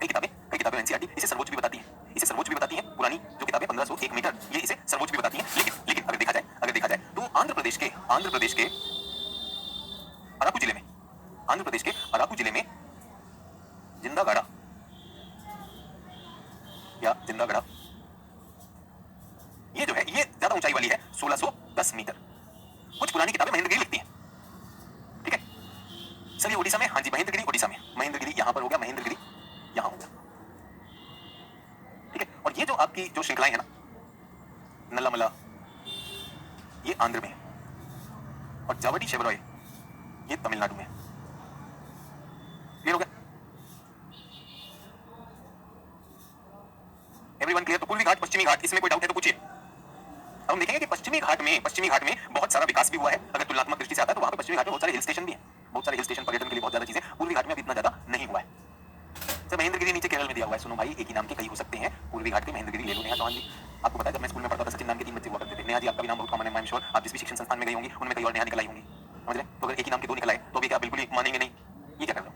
कई किताबें एनसीईआरटी इसे सर्वोच्च भी बताती है, पुरानी जो किताबें 1501 मीटर, ये इसे सर्वोच्च भी बताती है। लेकिन अगर देखा जाए तो आंध्र प्रदेश के अराकू जिले में जिंदागढ़ा ये जो है ये ज्यादा ऊंचाई वाली है, 1610 मीटर। कुछ पुरानी किताबें महेंद्रगिरी लिखती हैं, ठीक है। सर ये ओडिशा में, हाँ जी महेंद्रगिरी ओडिशा में, महेंद्रगिरी यहां पर हो गया, महेंद्रगिरी यहां हो गया, ठीक है। और ये जो आपकी जो श्रृंखलाएं है ना, नल्लामला ये आंध्र में है, और जावड़ी शेवरॉय ये तमिलनाडु में है। क्लियर हो गया? Everyone clear? तो पूर्वी घाट, पश्चिमी घाट, इसमें कोई डाउट है तो पूछिए। अब हम देखेंगे कि पश्चिमी घाट में बहुत सारा विकास भी हुआ है। अगर तुलनात्मक दृष्टि से आता है तो वहां पे पश्चिमी घाट में बहुत सारे हिल स्टेशन भी हैं, पर्यटन के लिए बहुत ज्यादा चीजें। पूर्वी घाट में अभी इतना ज्यादा नहीं हुआ है। सर महेंद्रगिरी नीचे केरल में दिया हुआ है, सुनो भाई एक ही नाम के कई हो सकते हैं, पूर्वी घाट के महेंद्रगिरी ले लो। नेहा चौहान जी, आपको पता है जब मैं स्कूल में पढ़ता था, सचिन नाम के 3 बच्चे हुआ करते थे। नेहा जी आपका भी नाम बहुत कॉमन है, मैं श्योर आप जिस भी शिक्षण संस्थान में गई होंगी उनमें कई और नेहा निकल आई होंगी, समझ रहे? तो अगर एक ही नाम के 2 निकल आए तो भी क्या बिल्कुल ही मानेंगे नहीं? ये क्या कर रहे हो?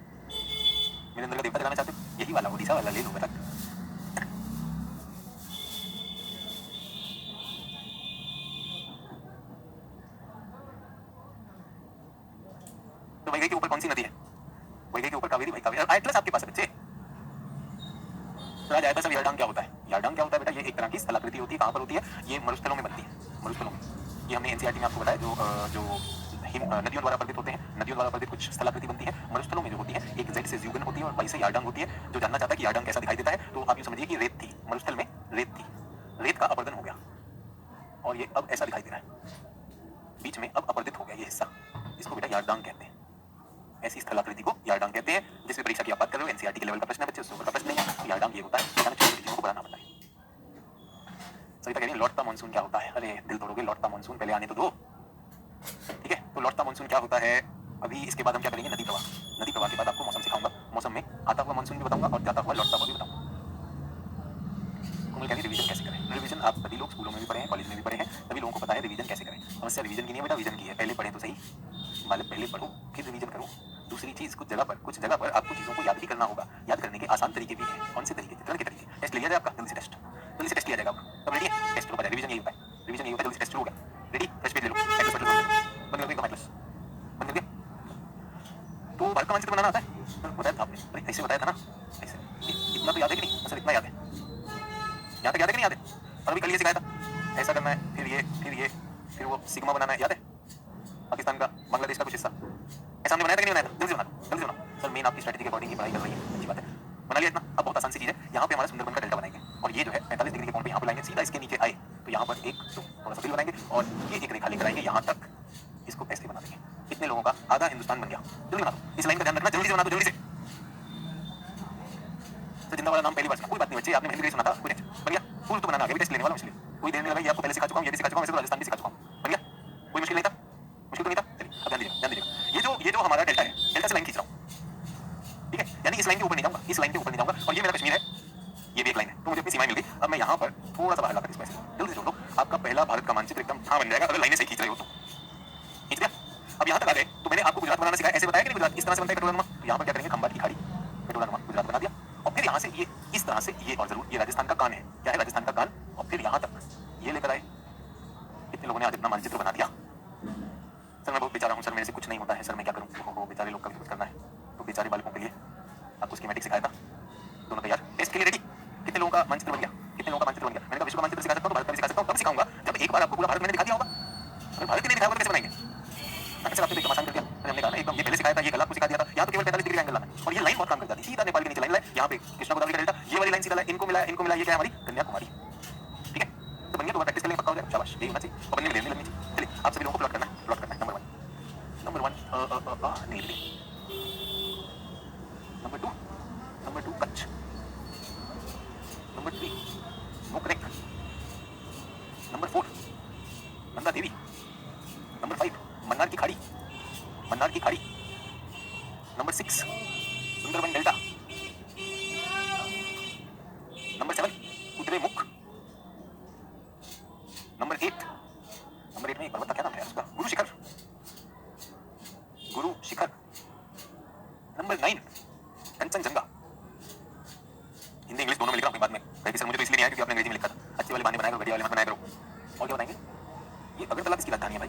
मेरे अंदर का देवता जलाना चाहते हो? यही वाला ओडिशा वाला ले लो बेटा। तो वैगई के ऊपर कौन सी नदी है? वैगई के ऊपर कावेरी। भाई कावेरी एटलस आपके पास है बच्चे। तो आज एटलस अब यारडांग क्या होता है? यारडांग क्या होता है बेटा? ये एक तरह की स्थलाकृति होती है। कहाँ पर होती है? ये मरुस्थलों में बनती है, मरुस्थलों में। ये हमने एनसीईआरटी में आपको बताया, जो नदियों द्वारा पर्वत होते हैं, नदियों द्वारा पर्वत कुछ स्थलाकृति बनती है। मरुस्थलों में जो होती है, एक जेड से ज्यूगन होती है और वाई से यारडांग होती है। जो जानना चाहता है कि यारडांग कैसा दिखाई देता है, तो आप ये समझिए कि रेत थी, मरुस्थल में रेत थी, रेत का अपरदन हो गया और ये अब ऐसा दिखाई दे रहा है, बीच में अब अपरदित हो गया ये हिस्सा, इसको बेटा यारडांग कहते हैं। ऐसी स्थलाकृति को यारडांग कहते हैं। जिसमें परीक्षा की आप बात कर रहे हो, एनसीईआरटी के लेवल का प्रश्न है बच्चे, उससे ऊपर का प्रश्न नहीं है। तो यारडांग ये होता है, छोटी छोटी चीजों को बड़ा ना बताएं। सविता कह रही है लौटता मानसून क्या होता है? अरे दिल तोड़ोगे, लौटता मानसून पहले आने तो दो, ठीक है। तो लौटता मानसून क्या होता है? अभी इसके बाद हम क्या करेंगे? नदी प्रवाह के बाद आपको मौसम सिखाऊंगा। मौसम में आता हुआ मानसून भी बताऊंगा और जाता हुआ लौटता हुआ भी बताऊंगा। कह रही रिवीजन कैसे करें? रिवीजन आप सभी लोग स्कूलों में भी पढ़े हैं, कॉलेज में भी पढ़े हैं, सभी लोगों को पता है रिवीजन कैसे करें। समस्या रिवीजन की नहीं है बेटा, विजन की है। पहले पढ़ें तो सही, मतलब पहले पढ़ो फिर रिवीजन करो। दूसरी चीज, कुछ जगह पर आपको चीजों को याद भी करना होगा। याद करने के आसान तरीके भी हैं। कौन से तरीके? चित्रण के तरीके। टेस्ट लिया जाए आपका, जल्दी से टेस्ट लिया जाएगा आपका। तब रेडी है? टेस्ट होगा, रिवीजन यही होता है, जल्दी से टेस्ट शुरू हो गया। रेडी? फ्रेश पेज ले लो, एटलस बंद कर दो, एटलस बंद कर दिया। तो भारत का मानचित्र बनाना आता है? बताया था आपने, अरे ऐसे बताया था ना, ऐसे। इतना तो याद है कि नहीं? सर इतना याद है, यहाँ तक याद है कि नहीं याद है? और अभी कल ये सिखाया था, ऐसा करना है, फिर वो सिग्मा बनाना है, याद है? पाकिस्तान का, बांग्लादेश का कुछ हिस्सा ऐसा हमने बनाया था कि नहीं बनाया था? जल्दी बना। सर मेन आपकी स्ट्रेटजी के अकॉर्डिंग ही पढ़ाई कर रही है, अच्छी बात है, बना लिया इतना। अब बहुत आसान सी चीज है, यहाँ पे हमारा सुंदरबन का डेल्टा बनाएंगे और ये जो है 45 डिग्री के कोण पे यहाँ पर लाएंगे, सीधा इसके नीचे आए तो यहाँ पर एक थोड़ा सा बिल बनाएंगे और ये एक रेखा लेकर आएंगे यहाँ तक, इसको ऐसे बना देंगे। कितने लोगों का आधा हिंदुस्तान बन गया। जल्दी बना दो, इस लाइन का ध्यान रखना, जल्दी से बना दो, जल्दी से। तो जिंदा वाला नाम पहली बार सुना, कोई बात नहीं बच्चे, आपने हिंदी सुना था, कोई नहीं, बन गया। फुल तो बनाना, अभी टेस्ट लेने वाला हूं, इसलिए कोई देर नहीं लगाई, आपको पहले सिखा चुका हूं, ये भी सिखा चुका हूं, वैसे तो राजस्थान भी सिखा चुका हूं, बन गया। कोई मुश्किल नहीं था, मुश्किल तो नहीं था। चलिए अब ध्यान दीजिएगा, ध्यान दीजिएगा। ये जो हमारा डेल्टा है, डेल्टा से लाइन खींच रहा हूं, ठीक है, यानी इस लाइन के ऊपर नहीं जाऊंगा, इस लाइन के ऊपर नहीं जाऊंगा, और ये मेरा कश्मीर है, ये भी एक लाइन है, तो मुझे अपनी सीमाएं मिल गई। अब मैं यहाँ पर थोड़ा सा बाहर लाकर इसमें जल्दी से जोड़ दो, आपका पहला भारत का मानचित्र एकदम हाँ बन जाएगा, अगर लाइनें सही खींच रहे हो तो। खींच गया। अब यहाँ तक आ गए, तो मैंने आपको गुजरात बनाना सिखाया, ऐसे बताया कि नहीं गुजरात इस तरह से बनता है कटोरा नुमा, तो यहाँ पर क्या करेंगे, खंबाट की खाड़ी, कटोरा नुमा गुजरात बना दिया, और फिर यहाँ से ये इस तरह से ये, और जरूर ये राजस्थान का कान है, क्या है राजस्थान का कान, और फिर यहाँ तक ये लेकर आए। कितने लोगों ने आज इतना मानचित्र बना दिया। सर मैं बहुत बेचारा हूँ सर, मेरे से कुछ नहीं होता है सर, मैं क्या करूँ, बेचारे लोग का भी कुछ करना है, तो बेचारे बालकों के लिए आपको स्कीमेटिक सिखाया था। दोनों तैयार, टेस्ट के लिए रेडी। कितने लोगों का मानचित्र बन गया, कितने लोगों का मानचित्र बन गया। मैंने कहा विश्व का मानचित्र सिखा सकता हूँ, भारत का भी सिखा सकता हूँ, कब सिखाऊंगा, जब एक बार आपको पूरा भारत मैंने दिखा दिया होगा। अगर भारत के नहीं दिखाया होगा तो कैसे बनाएंगे। अच्छा आपने एकदम आसान कर दिया, हमने कहा ना एकदम, ये पहले सिखाया था, ये कल आपको सिखा दिया था, यहाँ तो केवल 45 डिग्री एंगल लाना है, और ये लाइन बहुत काम कर जाती है, सीधा नेपाल के नीचे लाइन लाए, यहाँ पे कृष्णा गोदावरी का डेल्टा, ये वाली लाइन सीधा लाए, इनको मिला, ये क्या है हमारी कन्याकुमारी, ठीक है। तो बन गया, तो प्रैक्टिस करेंगे पक्का हो जाएगा, शाबाश, यही होना चाहिए, और बनने में देर नहीं लगनी चाहिए। चलिए आप सभी लोगों को प्लॉट करना है, प्लॉट करना है। Number one Nilgiri, number two Kutch, number three Nokrek, number four Nanda Devi, number five Mannar की खाड़ी, number six Sundarban delta, number seven Kudremukh, number eight में एक पर्वत का क्या नाम है उसका, गुरु शिखर, नंबर 9 कंचनजंगा। हिंदी इंग्लिश दोनों में लिख रहा हूँ बाद में, कहीं सर मुझे तो इसलिए नहीं आया क्योंकि आपने अंग्रेजी में लिखा था। अच्छे वाले बहाने बनाए करो, घटिया वाले मत बनाया करो। और क्या बताएंगे, ये अगरतला किसकी राजधानी है भाई,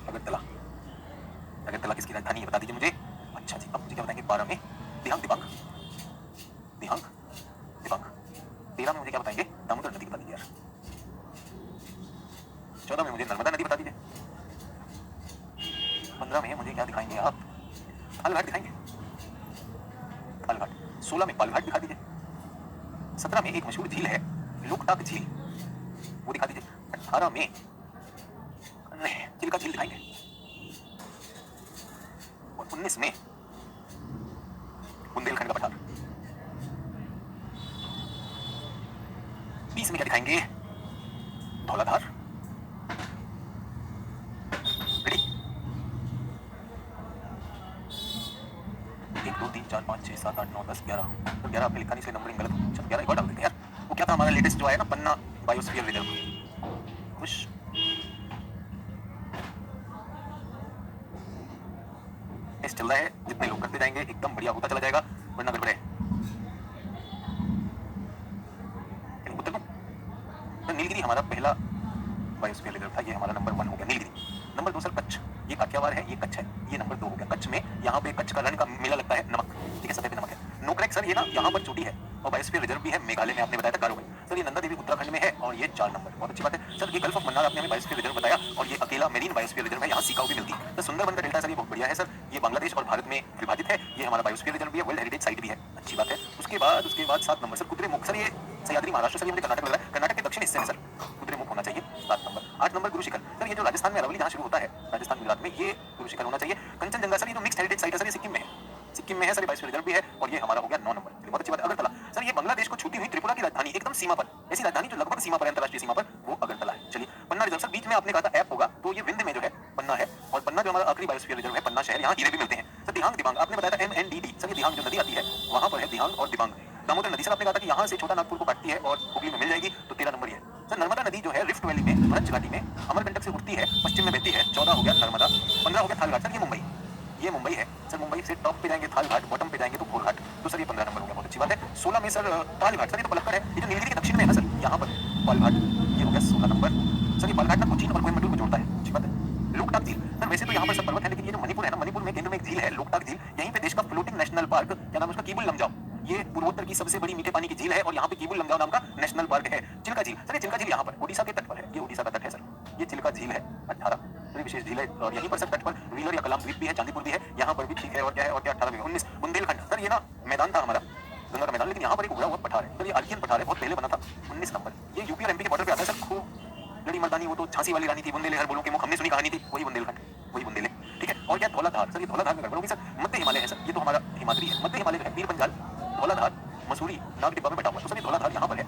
अगरतला किसकी राजधानी है बता दीजिए मुझे। अच्छा जी, अब मुझे क्या बताएंगे, 12 में दिहांग दिबांग, 13 में मुझे क्या बताएंगे, दामोदर नदी बता दीजिए यार, 14 में मुझे नर्मदा नदी बता दीजिए, 15 में मुझे क्या दिखाएंगे आप, थालघाट दिखाएंगे, 16 में पालघाट दिखा दीजिए, 17 में एक मशहूर झील है लोकटाक झील, वो दिखा दीजिए, 18 में चिल्का झील दिखाएंगे, और 19 में बुंदेलखंड का पठार, 20 में क्या दिखाएंगे, धौलाधार। रेडी, 1 2 3 4 5 6 7 8 9 10 11, तो 11 आपने लिखा नहीं इसलिए नंबरिंग गलत हो, चलो 11 एक और डाल देते हैं यार। वो क्या था हमारा लेटेस्ट जो आया ना, पन्ना बायोस्फीयर रिजर्व, खुश। टेस्ट चल रहा है, जितने लोग करते जाएंगे एकदम बढ़िया होता चला जाएगा, वरना गड़बड़ है। उत्तर दूं? तो नीलगिरी हमारा पहला बायोस्फीयर रिजर्व था, ये हमारा नंबर 1 हो गया नीलगिरी। नंबर 2 सर कच्छ, ये काठियावाड़ है, ये कच्छ है, ये नंबर 2 हो गया। कच्छ में यहाँ पे कच्छ का रण का मेला लगता है, नमक, ठीक है, सतह पे नमक है। नोकरेक सर ये ना यहाँ पर चोटी है, और बायोस्फीयर रिजर्व भी है मेघालय में, आपने बताया था गारो में। सर ये नंदा देवी उत्तराखंड में है, और ये 4 नंबर, बहुत अच्छी बात है। सर ये गल्फ ऑफ मन्नार आपने हमें बायोस्फीयर रिजर्व बताया, और ये अकेला मेरीन बायोस्फीयर रिजर्व है, यहाँ सिकाऊ भी मिलती है। तो सुंदरबन का डेल्टा सर ये बहुत बढ़िया है सर, ये बांग्लादेश और भारत में विभाजित है, ये हमारा बायोस्फीयर रिजर्व भी है, वर्ल्ड हेरिटेज साइट भी है, अच्छी बात है। उसके बाद 7 नंबर सर कुद्रेमुख, सर ये सह्याद्री महाराष्ट्र, सर ये मुझे कर्नाटक लग रहा है, कर्नाटक के दक्षिण हिस्से में सर कुद्रेमुख होना चाहिए, 7 number. 8 number Guru Shikhar, sir ये जो राजस्थान में अरावली जहाँ शुरू होता है, राजस्थान गुजरात में, ये गुरु शिखर होना चाहिए। कंचनजंगा सर ये जो मिक्स्ड हेरिटेज साइट है सर, ये सिक्किम में है, सिक्किम में है सर, बायोस्फीयर रिजर्व भी है, और ये हमारा हो गया 9 नंबर, बहुत अच्छी बात है। अगरतला सर ये बांग्लादेश को छूती हुई त्रिपुरा की राजधानी, एकदम सीमा पर, ऐसी राजधानी जो लगभग सीमा पर है, अंतरराष्ट्रीय सीमा पर, वो अगरतला है। चलिए पन्ना रिजर्व सर, बीच में आपने कहा था ऐप होगा, तो ये विंध्य में जो है पन्ना है, और पन्ना जो हमारा आखिरी बायोस्फीयर रिजर्व है, पन्ना शहर, यहाँ हीरे भी मिलते हैं। सर दिहांग दिबांग आपने बताया था MNDD, सर ये दिहांग जो नदी आती है वहां पर है दिहांग और दिबांग। दामोदर नदी सर आपने कहा था कि यहाँ से छोटा नागपुर को काटती है और हुगली में मिल जाएगी, तो 13 नंबर ही है। सर नर्मदा नदी जो है रिफ्ट वैली में, भरत घाटी में, अमरकंटक से उठती है, पश्चिम में बहती है, 14 हो गया नर्मदा, 15 हो गया थालघाट, सर ये मुंबई है सर, मुंबई से टॉप पे जाएंगे थालघाट, बॉटम पे जाएंगे तो घोलघाट, तो सर ये 15 नंबर हो गया, बहुत अच्छी बात है। 16 में सर पालघाट, सर ये तो पलक्कड़ है, ये जो नीलगिरी के दक्षिण में है ना सर, यहाँ पर पालघाट, ये हो गया 16 नंबर। सर ये पालघाट ना कोचीन और कोयम्बटूर को जोड़ता है, अच्छी बात है। लोकटाक झील सर, वैसे तो यहाँ पर सब पर्वत है, लेकिन ये जो मणिपुर है ना, मणिपुर में केंद्र में एक झील है लोकटाक झील, यहीं पे देश का फ्लोटिंग नेशनल पार्क, क्या नाम है उसका, कीबुल लमजाओ, ये पूर्वोत्तर की सबसे बड़ी मीठे पानी की झील है, और यहाँ पे कीबुल लमजाओ नाम का नेशनल पार्क है। चिल्का झील सर, ये चिल्का झील यहाँ पर ओडिशा के तट पर है, ये ओडिशा का तट है सर, ये चिल्का झील है 18, बड़ी विशेष झील है, और यहीं पर सर तट पर व्हीलर या कलाम द्वीप भी है, चांदीपुर भी है, यहाँ पर भी ठीक है, और क्या है, और क्या 18 में 19 बुंदेलखंड सर, ये ना मैदान था हमारा, गंगा का मैदान, लेकिन यहाँ पर एक उड़ा हुआ पठार है सर, ये आर्कियन पठार है, बहुत पहले बना था, 19 नंबर। ये यूपी और एमपी के बॉर्डर पे आता है सर, खूब लड़ी मर्दानी, वो तो झांसी वाली रानी थी, बुंदेलहर बोलो के मुख, हमने सुनी कहानी थी, वही बुंदेलखंड, वही बुंदेले, ठीक है। और क्या धौलाधार, सर ये धौलाधार में गड़बड़ होगी सर, मध्य हिमालय है सर, ये तो हमारा हिमाद्री है, मध्य हिमालय जो है, पीर पंजाल, धौलाधार, मसूरी, नाग डिब्बा में बैठा हुआ, तो सर ये धौलाधार यहाँ पर है।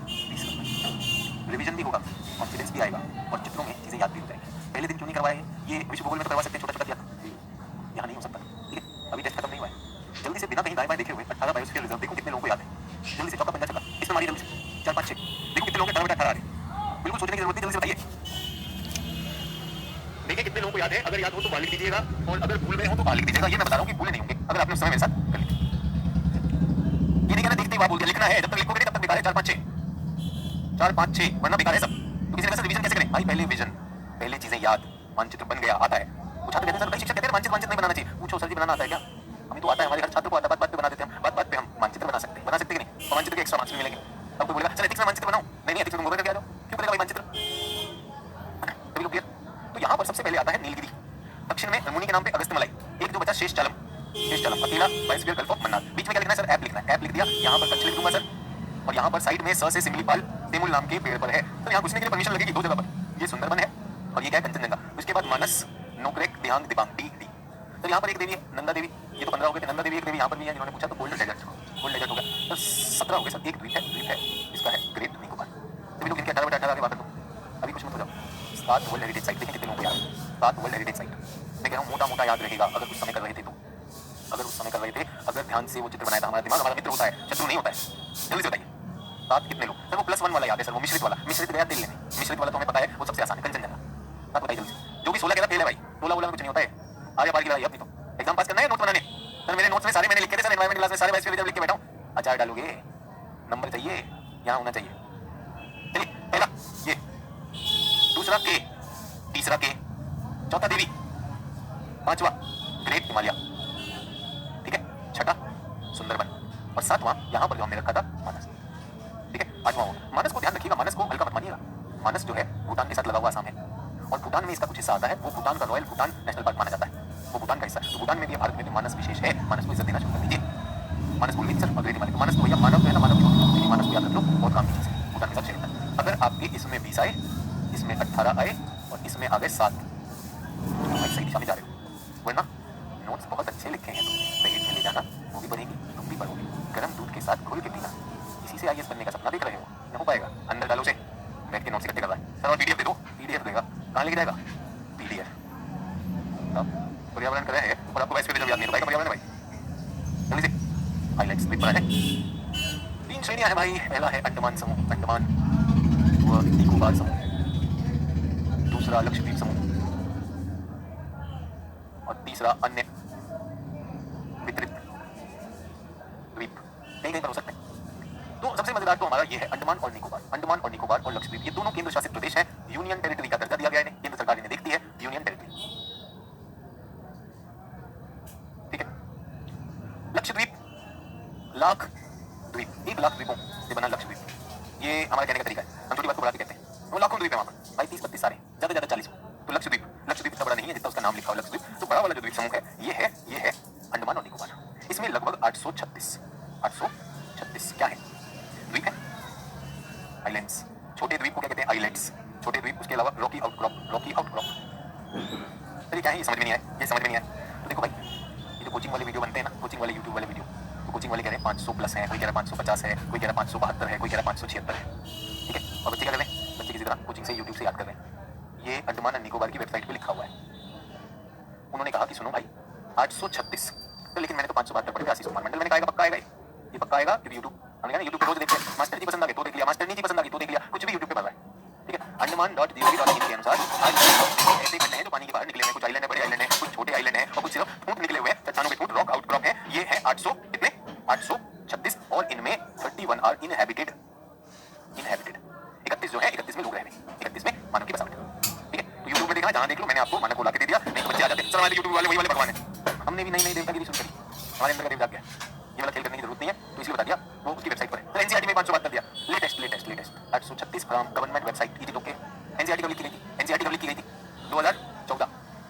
रिवीजन भी होगा, कॉन्फिडेंस भी आएगा और चित्रों में चीजें याद भी हो जाएंगी। पहले दिन क्यों नहीं करवाए? ये विश्व भूगोल में तो करवा सकते हैं, छोटा छोटा किया, यहाँ नहीं हो सकता। ठीक है, अभी टेस्ट खत्म नहीं हुआ है, जल्दी से बिना कहीं दाएं बाएं देखे हुए 18 बायोस्फीयर रिजर्व देखो कितने लोगों को याद है, जल्दी से चौका पंजा चला, इसमें मारिए जल्दी से 4 5 6 देखो कितने लोगों के 18 आ रहे हैं, बिल्कुल सोचने की जरूरत नहीं, जल्दी से बताइए। देखिए कितने लोगों को याद है, अगर याद हो तो बाहर लिख दीजिएगा और अगर भूल गए हो तो बाहर लिख दीजिएगा। ये मैं बता रहा हूँ कि भूले नहीं होंगे अगर आपने उस समय मेरे साथ कर लिया। ये नहीं कहना देखते ही बोल दिया, लिखना है, जब तक लिखोगे नहीं तब तक बेकार है। 4 5 6 4 5 6 वरना बेकार है सब। तो किसी ने कहा रिवीजन कैसे करें? भाई पहले विजन, पहले चीजें याद, मानचित्र बन गया, आता है। पूछा तो कहते हैं सर, शिक्षक कहते हैं मानचित्र नहीं बनाना चाहिए। पूछो सर जी बनाना आता है क्या? हमें तो आता है, हमारे हर छात्र को आता है, बात पे बना देते हैं, बात पे हम मानचित्र बना सकते हैं कि नहीं? तो मानचित्र के एक्स्ट्रा मार्क्स मिलेंगे। अब कोई बोलेगा सर एथिक्स में मानचित्र बनाऊं, नहीं एथिक्स में करके आ जाओ, क्यों करेगा भाई मानचित्र? सभी लोग क्लियर? तो यहाँ पर सबसे पहले आता है नीलगिरी, दक्षिण में मुनि के नाम पे अगस्त्यमलाई, एक जो बचा शेषचालम, अकेला बायोस्फीयर गल्फ ऑफ मन्नार। बीच में क्या लिखना है सर? ऐप लिखना है, ऐप लिख दिया, यहाँ पर कच्छ लिख दूंगा सर, और यहाँ पर साइड में स से सिमलीपाल तेमुल नाम के पेड़ पर है, तो यहाँ घुसने के लिए परमिशन लगेगी 2 जगह पर। ये सुंदरबन है और ये क्या है? कंचनजंगा। उसके बाद मानस, नोकरेक, दिहांग, दिबांग, डी डी। तो यहाँ पर एक देवी है नंदा देवी, ये तो 15 हो गए थे। नंदा देवी एक देवी यहाँ पर भी है, जिन्होंने पूछा तो गोल्डन डेजर्ट हो गया, तो 17 हो गए सर। एक द्वीप है, इसका है ग्रेट निकोबार। तो लोग इनके 18/18 आगे बात कर दो, अभी कुछ मत हो जाओ। 7 वर्ल्ड हेरिटेज साइट, देखिए कितने लोगों को याद है 7 वर्ल्ड हेरिटेज साइट। मैं कह रहा हूँ मोटा मोटा याद रहेगा अगर उस समय कर रहे थे तो, अगर ध्यान से वो चित्र बनाया था। हमारा दिमाग हमारा मित्र होता है, शत्रु नहीं होता है। जल्दी से बताइए 7 कितने लोग? सर वो +1 वाला याद है सर, वो मिश्रित वाला, मिश्रित गया तेल लेने, मिश्रित वाला तो हमें पता है, वो सबसे आसान है, कंचनजंगा। बात बताइए जल्दी से। जो भी 16 कह रहा फेल है भाई, 16 में कुछ नहीं होता है, आगे पार की लड़ाई अपनी। तो एग्जाम पास करना है, नोट्स बनाने। सर मेरे नोट्स में सारे मैंने लिखे थे सर, एनवायरमेंट क्लास में सारे बायोस्फीयर रिजर्व लिख के बैठा हूं। अचार डालोगे, नंबर चाहिए, यहां होना चाहिए। चलिए पहला ये, दूसरा के, तीसरा के, चौथा देवी, पांचवा ग्रेट हिमालय, ठीक है, छठा सुंदरबन, और सातवां यहां पर जो हमने रखा था मानस। ठीक है, आठवां होगा मानस। को ध्यान रखिएगा, मानस को हल्का मत मानिएगा। मानस जो है भूटान के साथ लगा हुआ आसाम है, और भूटान में इसका कुछ हिस्सा आता है, वो भूटान का रॉयल भूटान नेशनल पार्क माना जाता है, वो भूटान का हिस्सा। तो भूटान में भी भारत में भी मानस विशेष है, मानस को इज्जत देना शुरू कर दीजिए। मानस बोल सर ग्रेट हिमालय, मानस तो भैया मानव जो है ना, मानव की मानस को याद रख लो, बहुत काम की चीज है, भूटान के साथ शेयर। अगर आपके इसमें 20 आए, इसमें 18 आए और इसमें आ गए 7, तो सही दिशा में जा रहे हो। वरना नोट्स बहुत अच्छे लिखे हैं, तो दहेज में ले जाना, वो भी बढ़ेगी, तुम भी बढ़ोगे। गर्म दूध के साथ घोल के पीना, इसी से आईएएस बनने का सपना देख रहे हो, नहीं हो पाएगा। अंदर डालो से बैठ के नोट्स इकट्ठे कर रहा है सर, और पीडीएफ दे दो, पीडीएफ देगा, कहाँ लेके जाएगा? पीडीएफ। अब पर्यावरण कर रहे हैं और आपको बायोस्फीयर रिजर्व याद नहीं रहेगा, पर्यावरण है भाई। जल्दी से हाइलाइट्स लिख पड़ा है। 3 श्रेणियां है भाई, पहला है अंडमान समूह, अंडमान व निकोबार समूह, दूसरा लक्षद्वीप समूह, और तीसरा अन्य वितरित द्वीप, कहीं कहीं पर हो सकते हैं। तो सबसे मजेदार तो हमारा ये है अंडमान और निकोबार। अंडमान और निकोबार और लक्षद्वीप ये दोनों केंद्र शासित प्रदेश हैं, यूनियन टेरिटरी का दर्जा दिया गया है इन्हें, केंद्र सरकार इन्हें देखती है यूनियन टेरिटरी। ठीक है, लक्षद्वीप लाख द्वीप, 1 लाख द्वीपों से बना लक्षद्वीप, ये हमारा कहने का तरीका है, हम छोटी बात को बड़ा कहते हैं। वो लाखों द्वीप है वहां पर भाई, 30-32 सारे, ज्यादा ज्यादा 40। तो लक्षद्वीप इतना बड़ा नहीं है जितना उसका नाम लिखा हो लक्षद्वीप। तो बड़ा वाला जो द्वीप समूह है ये है अंडमान और निकोबार। इसमें लगभग 836 क्या है? द्वीप है, आइलैंड्स। छोटे द्वीप को क्या कहते हैं? आइलैंड्स, छोटे द्वीप। उसके अलावा रॉकी आउटक्रॉप। चलिए क्या है ये समझ में नहीं आया, तो देखो भाई ये जो कोचिंग वाले वीडियो बनते हैं ना, कोचिंग वाले यूट्यूब वाले वीडियो, तो कोचिंग वाले कह रहे हैं 500+ है, कोई कह रहा है 550 है, कोई कह रहा है 572 है, कोई कह रहा है 576 है। ठीक है, और बच्चे क्या कर रहे हैं? बच्चे किसी तरह कोचिंग से यूट्यूब से याद कर रहे हैं। ये अंडमान और निकोबार की वेबसाइट पे लिखा हुआ है। उन्होंने कहा कि सुनो भाई 836, तो लेकिन मैंने तो 572 पढ़ी थी, आशीष कुमार मंडल, मैंने कहा पक्का आएगा, ये पक्का आएगा क्योंकि यूट्यूब, हमने कहा यूट्यूब पे रोज देखते हैं, मास्टर जी पसंद आ गए तो देख लिया, मास्टर जी पसंद आ गई तो देख लिया, कुछ भी यूट्यूब पे पढ़ रहा है। ठीक है, अंडमान.gov.in के अनुसार ऐसे खंड हैं जो पानी के बाहर निकले हुए हैं, कुछ आइलैंड है, बड़े आइलैंड है, कुछ छोटे आइलैंड है, और कुछ सिर्फ फूट निकले हुए हैं, चट्टानों के फूट, रॉक आउटक्रॉप है। ये है 836 और इनमें 31 आर इनहैबिटेड। 31 जो है, 31 में लोग रह रहे हैं, 31 में मानव की बसावट। ठीक है, तो यूट्यूब में देखा, जहां देख लो मैंने आपको मानव को ला के दे दिया, नहीं तो बच्चे आ जाते सर हमारे यूट्यूब वाले वही वाले भगवान है। हमने भी नई देवतागिरी शुरू करी, हमारे अंदर का देव जाग गया, ये वाला खेल करने की जरूरत नहीं है, तो इसलिए बता दिया, वो उसकी वेबसाइट पर है। तो एनसीईआरटी में 500 बात कर दिया, latest 836 from government website easy लोग के। एनसीईआरटी कब लिखी गई थी? एनसीईआरटी कब लिखी गई थी? 2014,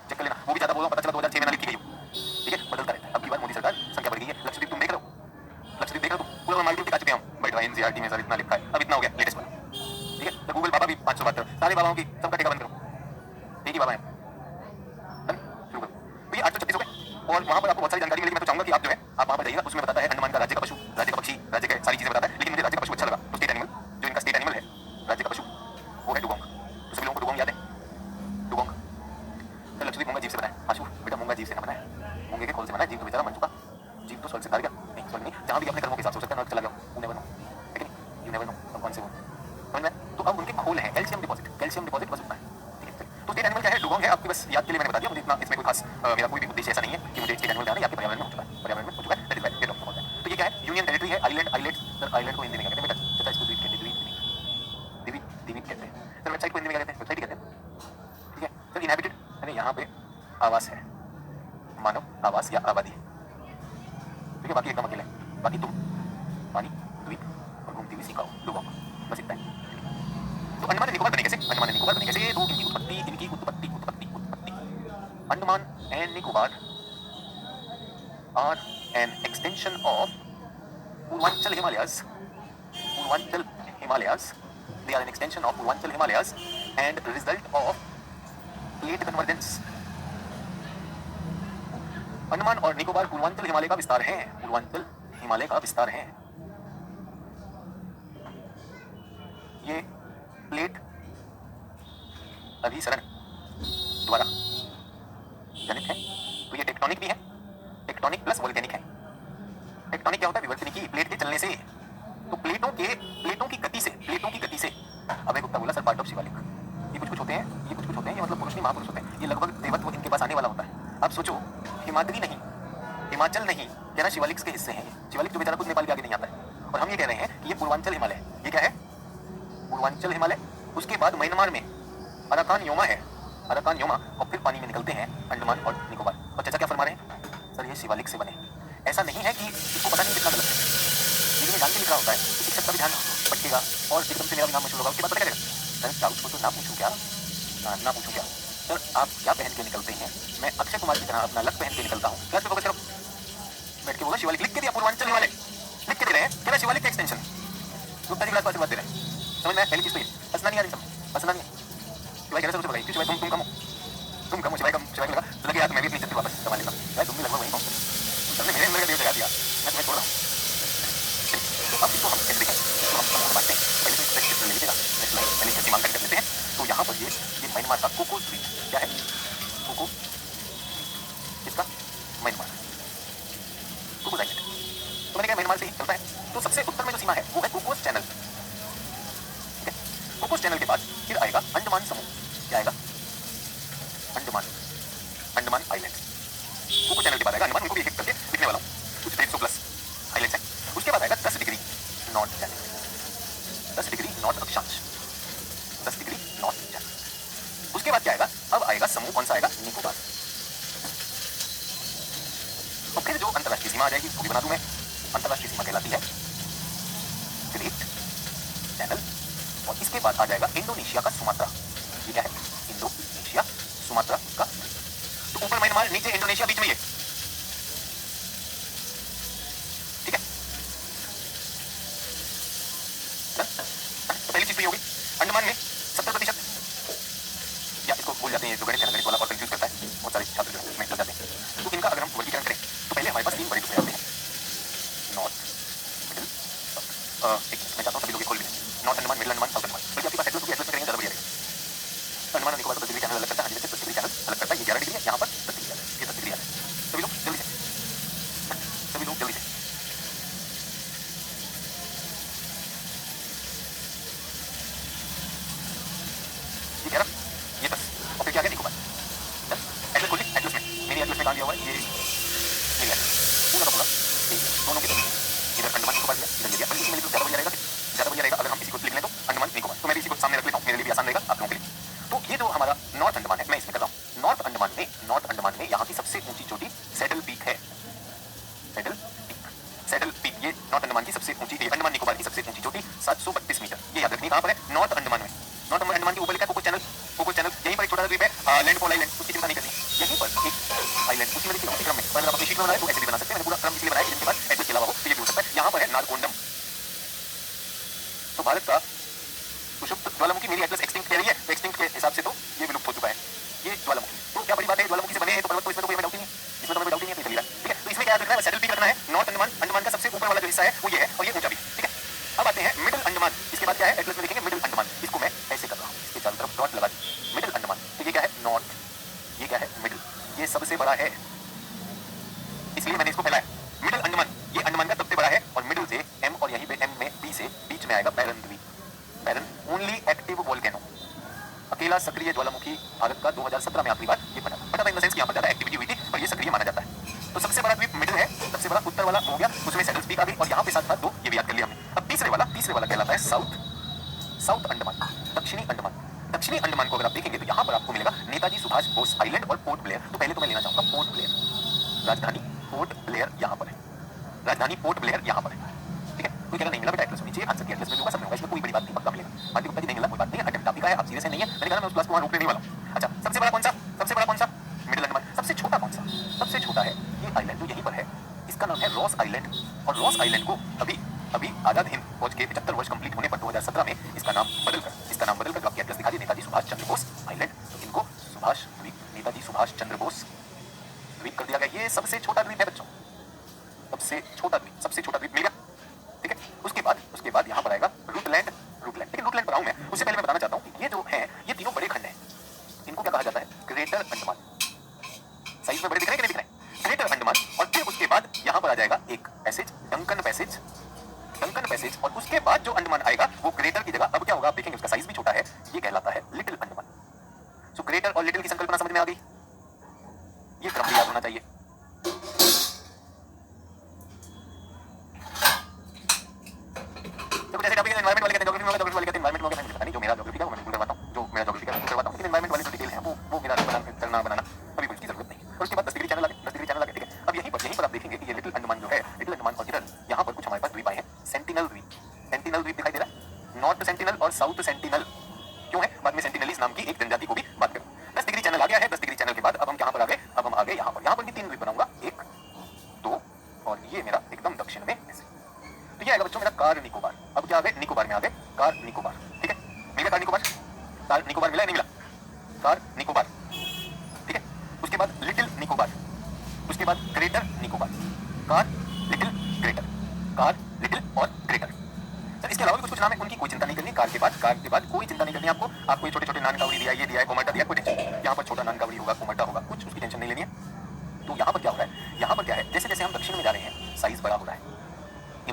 चेक कर लेना, वो भी ज्यादा बोल रहा हूं, पता चला 2006 में ना लिखी गई हो। ठीक है, बदलता रहता है, अब की बार मोदी सरकार संख्या बढ़ गई है। लक्षद्वीप तुम देख रहे हो, लक्षद्वीप देख रहे हो, पूरा मार्केट दिखा चुके हैं, बैठ रहा है एनसीईआरटी में सर इतना लिखा है, अब इतना हो गया लेटेस्ट वाला। ठीक है, तो गूगल बाबा भी 572, सारे बाबाओं की सबका टेका बंद करो, एक ही बाबा है, शुरू करो। तो ये 836 हो गए। और वहाँ पर आपको बहुत सारी जानकारी मिलेगी। मैं तो चाहूंगा कि आप जो है आप वहाँ पर जाइएगा, उसमें बताता है अंडमान का राज्य का पशु, राज्य का पक्षी, राज्य का सारी चीजें बताता है, लेकिन मुझे राज्य का पशु अच्छा लगा। तो स्टेट एनिमल, जो इनका स्टेट एनिमल है राज्य का पशु, वो है डुगोंग। तो सभी लोगों को डुगोंग याद है? डुगोंग तो लक्षद्वीप मूंगा जीव से बना है। आशु बेटा मूंगा जीव से ना बना है, मूंगे के खोल से बना है। जीव तो बेचारा मर चुका, जीव तो स्वर्ग से हार गया। नहीं स्वर्ग नहीं, जहाँ भी अपने कर्मों के हिसाब से हो सकता है, नर्क चला गया, यू नेवर नो, लेकिन यू नेवर नो भगवान से वो समझ में। तो अब उनके खोल है कैल्शियम डिपॉजिट, कैल्शियम डिपॉजिट बस उतना है। ठीक है, तो स्टेट एनिमल क्या है? डुगोंग है। आपकी बस याद के लिए मैंने बता दिया, मुझे इतना इसमें कोई खास मेरा कोई भी उद्देश्य ऐसा नहीं है कि मुझे स्टेट एनिमल बनाना, ये आपके पर्यावरण में हो चुका है, पर्यावरण में हो चुका है। दैट इज व्हाई ये डॉक्टर बोलते हैं। तो ये क्या है? यूनियन टेरिटरी है, आइलैंड, आइलैंड सर आइलैंड को हिंदी में क्या कहते हैं बेटा? चाचा इसको द्वीप कहते हैं, द्वीप, द्वीप, द्वीप कहते हैं सर। वेबसाइट को हिंदी में क्या कहते हैं? वेबसाइट ही कहते हैं। ठीक है सर। इनहैबिटेड यानी यहाँ पे आवास है, मानव आवास या आबादी। ठीक है, बाकी एकदम अकेले, बाकी तुम पानी, द्वीप और घूमती हुई सिखाओ डुगोंग, बस इतना है। तो अंडमान एंड निकोबार बने कैसे? अंडमान एंड निकोबार बने कैसे? तो इनकी उत्पत्ति, इनकी उत्पत्ति, उत्पत्ति, उत्पत्ति। Andaman and Nicobar are an extension of Purvanchal Himalayas. Purvanchal Himalayas. They are an extension of Purvanchal Himalayas and result of plate convergence. Andaman और निकोबार पूर्वांचल हिमालय का विस्तार है, पूर्वांचल हिमालय का विस्तार है। ये प्लेट अभिसरण द्वारा जनित है। तो ये टेक्टोनिक भी है, टेक्टोनिक प्लस वोल्केनिक है। टेक्टोनिक क्या होता है? विवर्तनिकी, प्लेट के चलने से। तो प्लेटों की गति से, प्लेटों की गति से। अभय गुप्ता बोला सर पार्ट ऑफ शिवालिक। ये कुछ कुछ होते हैं, ये कुछ कुछ होते हैं, ये मतलब पुरुष नहीं महापुरुष होते हैं। ये लगभग देवत्व इनके पास आने वाला होता है। आप सोचो, हिमाद्री नहीं, हिमाचल नहीं, कह रहा शिवालिक के हिस्से हैं। शिवालिक जो बेचारा खुद नेपाल के आगे नहीं आता है। और हम ये कह रहे हैं कि ये पूर्वांचल हिमालय, ये क्या है? पूर्वांचल हिमालय। उसके बाद म्यांमार में अराकान योमा है, अराकान योमा, और फिर पानी में निकलते हैं अंडमान और निकोबार। और चाचा क्या फरमा रहे हैं? सर ये शिवालिक से बने। ऐसा नहीं है कि इसको पता नहीं कितना गलत है, लेकिन ये जान के लिख रहा होता है तो शिक्षक का भी ध्यान भटकेगा और एकदम से मेरा भी नाम मशहूर होगा। उसके बाद पता क्या करेगा? सर चाउस को तो ना पूछूं क्या, ना पूछूं क्या? सर आप क्या पहन के निकलते हैं? मैं अक्षय कुमार की तरह अपना लक पहन के निकलता हूँ। क्लास में फोकस करो, बैठ के बोलो शिवालिक। लिख के दिया पूर्वांचल हिमालय, लिख के दे रहे हैं, क्या शिवालिक का extension. Gupta ji class pass बात दे रहे हैं, समझ में? पहली चीज तो ये हंसना नहीं आ रही, सब हंसना नहीं है। शिवाय कह रहे सर बताइए क्यों? शिवाय तुम कम हो, तुम कम हो। शिवाय कम, शिवाय लगा तो लगे यार मैं भी अपनी इज्जत वापस कमा लेता हूँ। भाई तुम भी लगभग वही पहुंच, तुमने मेरे अंदर का देव जगा दिया, मैं तुम्हें छोड़ रहा हूँ। तो अब इसको हम कैसे देखें? इसको हम बांटते हैं। पहले तो एक चित्र ले लीजिएगा, पहले इसका सीमांकन कर लेते हैं। तो यहाँ पर ये म्यांमार का कोकोस द्वीप क्या है? कोको, इसका म्यांमार, कोकोस आइलैंड। तो मैंने कहा म्यांमार से ही चलता है। तो सबसे उत्तर में जो सीमा है वो है कोकोस चैनल। ठीक है, कोकोस चैनल के बाद फिर आएगा अंडमान समूह। क्या आएगा? Andaman, Andaman island. Coco channel के बाद आएगा अंडमान, उनको भी एक करके लिखने वाला हूँ, कुछ 150 प्लस आइलैंड्स हैं। उसके बाद आएगा 10 degree north channel, 10 degree north अक्षांश, 10 डिग्री नॉर्थ चैनल। उसके बाद क्या आएगा? अब आएगा समूह, कौन सा आएगा? निकोबार। तो फिर जो अंतरराष्ट्रीय सीमा आ जाएगी वो भी बना दूं मैं। अंतरराष्ट्रीय सीमा कहलाती है ग्रेट चैनल। और इसके बाद आ जाएगा इंडोनेशिया का सुमात्रा। ये क्या है? इंडोनेशिया, सुमात्रा का। तो ऊपर म्यांमार, नीचे इंडोनेशिया, बीच में ये। ठीक है, तो पहली चीज तो ये होगी। अंडमान में 70%, या इसको भूल जाते हैं, जो गणित है, गणित वाला और कंफ्यूज करता है, बहुत सारे छात्र जो है इसमें चल जाते हैं। तो इनका अगर हम वर्गीकरण करें तो पहले हमारे पास 3 बड़े टुकड़े आते हैं, नॉर्थ, मिडिल, साउथ। मैं चाहता हूँ सभी लोग खोल भी लें, north Andaman, middle Andaman, south Andaman. बल्कि आपके पास एटलस होगी, एटलस में करेंगे ज़्यादा बढ़िया रहेगा। अंडमान और निकोबार को 10 डिग्री चैनल अलग करता है, 10 डिग्री चैनल अलग करता है। ये 11 डिग्री है, यहाँ पर 10 डिग्री है, ये 10 डिग्री है। सभी लोग जल्दी से, सभी लोग जल्दी से। ये 11, ये 10, और फिर क्या गया? निकोबार। एटलस खोलिए, एटलस में मेरी एटलस में कहाँ दिया हुआ है? ये मेरी एटलस पूरा का पूरा दोनों के दोनों, इधर अंडमान निकोबार दिया, इधर ये दिया। बल्कि इसमें लिख लो, ज़्यादा बढ़िया रहेगा, ज़्यादा बढ़िया रहेगा अगर हम इसी को लिख लें तो अंडमान निकोबार। तो मैं भी इसी को सामने रख लेता हूँ, मेरे लिए भी आसान रहेगा, आप लोगों के लिए। तो ये जो हमारा नॉर्थ अंडमान है, मैं इसमें कर रहा हूँ। नॉर्थ अंडमान में यहाँ की सबसे ऊंची चोटी सैडल पीक है, सैडल पीक, सैडल पीक। ये नॉर्थ अंडमान की सबसे ऊंची, अंडमान निकोबार की सबसे ऊंची चोटी 732 मीटर। ये याद रखनी, कहाँ पर है? नॉर्थ अंडमान में। नॉर्थ अंडमान के ऊपर लिखा है कोको चैनल, कोको चैनल। यहीं पर एक छोटा सा द्वीप है, लैंडफॉल आइलैंड, उसकी चिंता नहीं करनी। यहीं पर एक आइलैंड, उसकी मैं लिखी क्रम में, पर अगर आप अपनी शीट में बनाए तो ऐसे भी बना सकते हैं। मैंने पूरा क्रम इसलिए बनाया कि जिनके पास एटलस के अलावा हो तो ये भी हो सकता है। यहाँ पर है नारकोंडम। तो भारत का सुषुप्त ज्वालामुखी, मेरी एटलस एक्सटिंक्ट कह रही है, तो एक्सटिंक्ट के हिसाब से तो ये विलुप्त हो चुका है, ये ज्वालामुखी। तो क्या बड़ी बात है, ज्वालामुखी से बने हैं तो पर्वत, तो इसमें तो कोई डाउट ही नहीं, इसमें तो कोई डाउट ही नहीं है। सबसे बड़ा है, इसलिए मैंने इसको फैलाया। मिडिल अंडमान, ये अंडमान का सबसे बड़ा है और मिडिल से एम और यहीं पे एम में बी से बीच में आएगा बैरन द्वीप। बैरन ओनली एक्टिव वोल्केनो, अकेला सक्रिय ज्वालामुखी भारत का 2017 में आखिरी बार ये बना था इन द सेंस कि यहाँ पर ज्यादा एक्टिविटी हुई थी और ये सक्रिय माना जाता है। तो सबसे बड़ा द्वीप मिडिल है, सबसे बड़ा उत्तर वाला हो गया, उसमें सैडल्स पीक आ गई और यहाँ पे साथ साथ दो ये भी याद कर लिया हमने। अब तीसरे वाला कहलाता है साउथ अंडमान, दक्षिणी अंडमान। दक्षिणी अंडमान को अगर आप देखेंगे तो यहाँ पर आपको मिलेगा नेताजी सुभाष बोस आइलैंड और पोर्ट ब्लेयर। तो पहले तो मैं लेना चाहूंगा पोर्ट ब्लेयर, राजधानी पोर्ट ब्लेयर यहाँ पर है, राजधानी पोर्ट ब्लेयर यहाँ पर है। ठीक है, कोई कहना नहीं मिला बेटा एटलस में नीचे, आंसर की एटलस में भी होगा, सब में होगा, इसमें कोई बड़ी बात नहीं, पक्का मिलेगा। बाकी गुप्ता जी नहीं मिला कोई बात नहीं, अटेम्प्ट आप ही का है, आप सीरियस नहीं है, मैंने कहा मैं उस क्लास को वहां रोकने नहीं वाला हूं। अच्छा, सबसे बड़ा कौन सा? सबसे बड़ा कौन सा? मिडिल अंडमान। सबसे छोटा कौन सा? सबसे छोटा है ये आइलैंड जो यहीं पर है, इसका नाम है रॉस आइलैंड। और रॉस आइलैंड को अभी आजाद हिंद फौज के 75 वर्ष कंप्लीट होने पर 2017 में इसका नाम बदलकर आपके एटलस दिखा दिया नेताजी सुभाष चंद्र बोस आइलैंड। तो इनको सुभाष द्वीप, नेताजी सुभाष चंद्र बोस द्वीप कर दिया गया। ये सबसे छोटा द्वीप है बच्चों, सबसे छोटा द्वीप मिल गया। ठीक है, उसके बाद यहाँ पर आएगा रूटलैंड। लेकिन रूटलैंड पर आऊं मैं, उससे पहले मैं बताना चाहता हूँ कि ये जो है ये तीनों बड़े खंड हैं, इनको क्या कहा जाता है? ग्रेटर अंडमान। साइज में बड़े दिख रहे हैं कि नहीं दिख रहे हैं? ग्रेटर अंडमान। और फिर उसके बाद यहाँ पर आ जाएगा एक पैसेज, डंकन पैसेज, और उसके बाद जो अंडमान आएगा वो ग्रेटर की जगह अब क्या होगा आप देखेंगे, उसका साइज भी छोटा है, ये कहलाता है लिटिल अंडमान। सो ग्रेटर और लिटिल की संकल्पना समझ में आ गई, ये क्रम भी याद होना चाहिए। तो जैसे टॉपिक एनवायरमेंट वाले कहते हैं, ज्योग्राफी वाले कहते हैं एनवायरमेंट वाले, मुझे पता नहीं, जो मेरा ज्योग्राफी का वो मैं बिल्कुल करवाता हूं, जो मेरा ज्योग्राफी का वो करवाता हूं, लेकिन एनवायरमेंट वाले जो डिटेल है वो मेरा बनाना अभी कोई जरूरत नहीं है। और उसके बाद 10 डिग्री चैनल आ गए। ठीक है, अब यहीं पर आप देखेंगे कि ये लिटिल अंडमान जो है, लिटिल अंडमान और इधर यहाँ पर कुछ हमारे पास द्वीप आए हैं, सेंटिनल द्वीप दिखाई दे रहा है, नॉर्थ सेंटिनल और साउथ सेंटिनल। क्यों है? बाद में सेंटिनलीज नाम की एक जनजाति को भी बात करें। 10 डिग्री चैनल आ गया है, 10 डिग्री चैनल के बाद अब हम कहाँ पर आ गए? अब हम आ गए यहाँ पर भी 3 द्वीप बनाऊंगा, 1 2 और ये मेरा एकदम दक्षिण में ऐसे। तो ये आएगा बच्चों मेरा कार निकोबार। अब क्या आ गए? निकोबार में आ गए, कार निकोबार। ठीक है, मिल गया कार निकोबार मिला नहीं मिला? कार निकोबार। ठीक है, उसके बाद लिटिल निकोबार, उसके बाद greater Nicobar, car little greater, car little और ग्रेटर। सर इसके अलावा भी कुछ नाम है, उनकी कोई चिंता नहीं करनी। कार के बाद कोई चिंता नहीं करनी आपको। ये छोटे नानकावड़ी दिया, ये दिया है, कोमटा दिया, कोई टेंशन। यहाँ पर छोटा नानकावड़ी होगा, कोमटा होगा, कुछ उसकी टेंशन नहीं लेनी है। तो यहाँ पर क्या हो रहा है? यहाँ पर क्या है, जैसे जैसे हम दक्षिण में जा रहे हैं साइज बड़ा हो रहा है।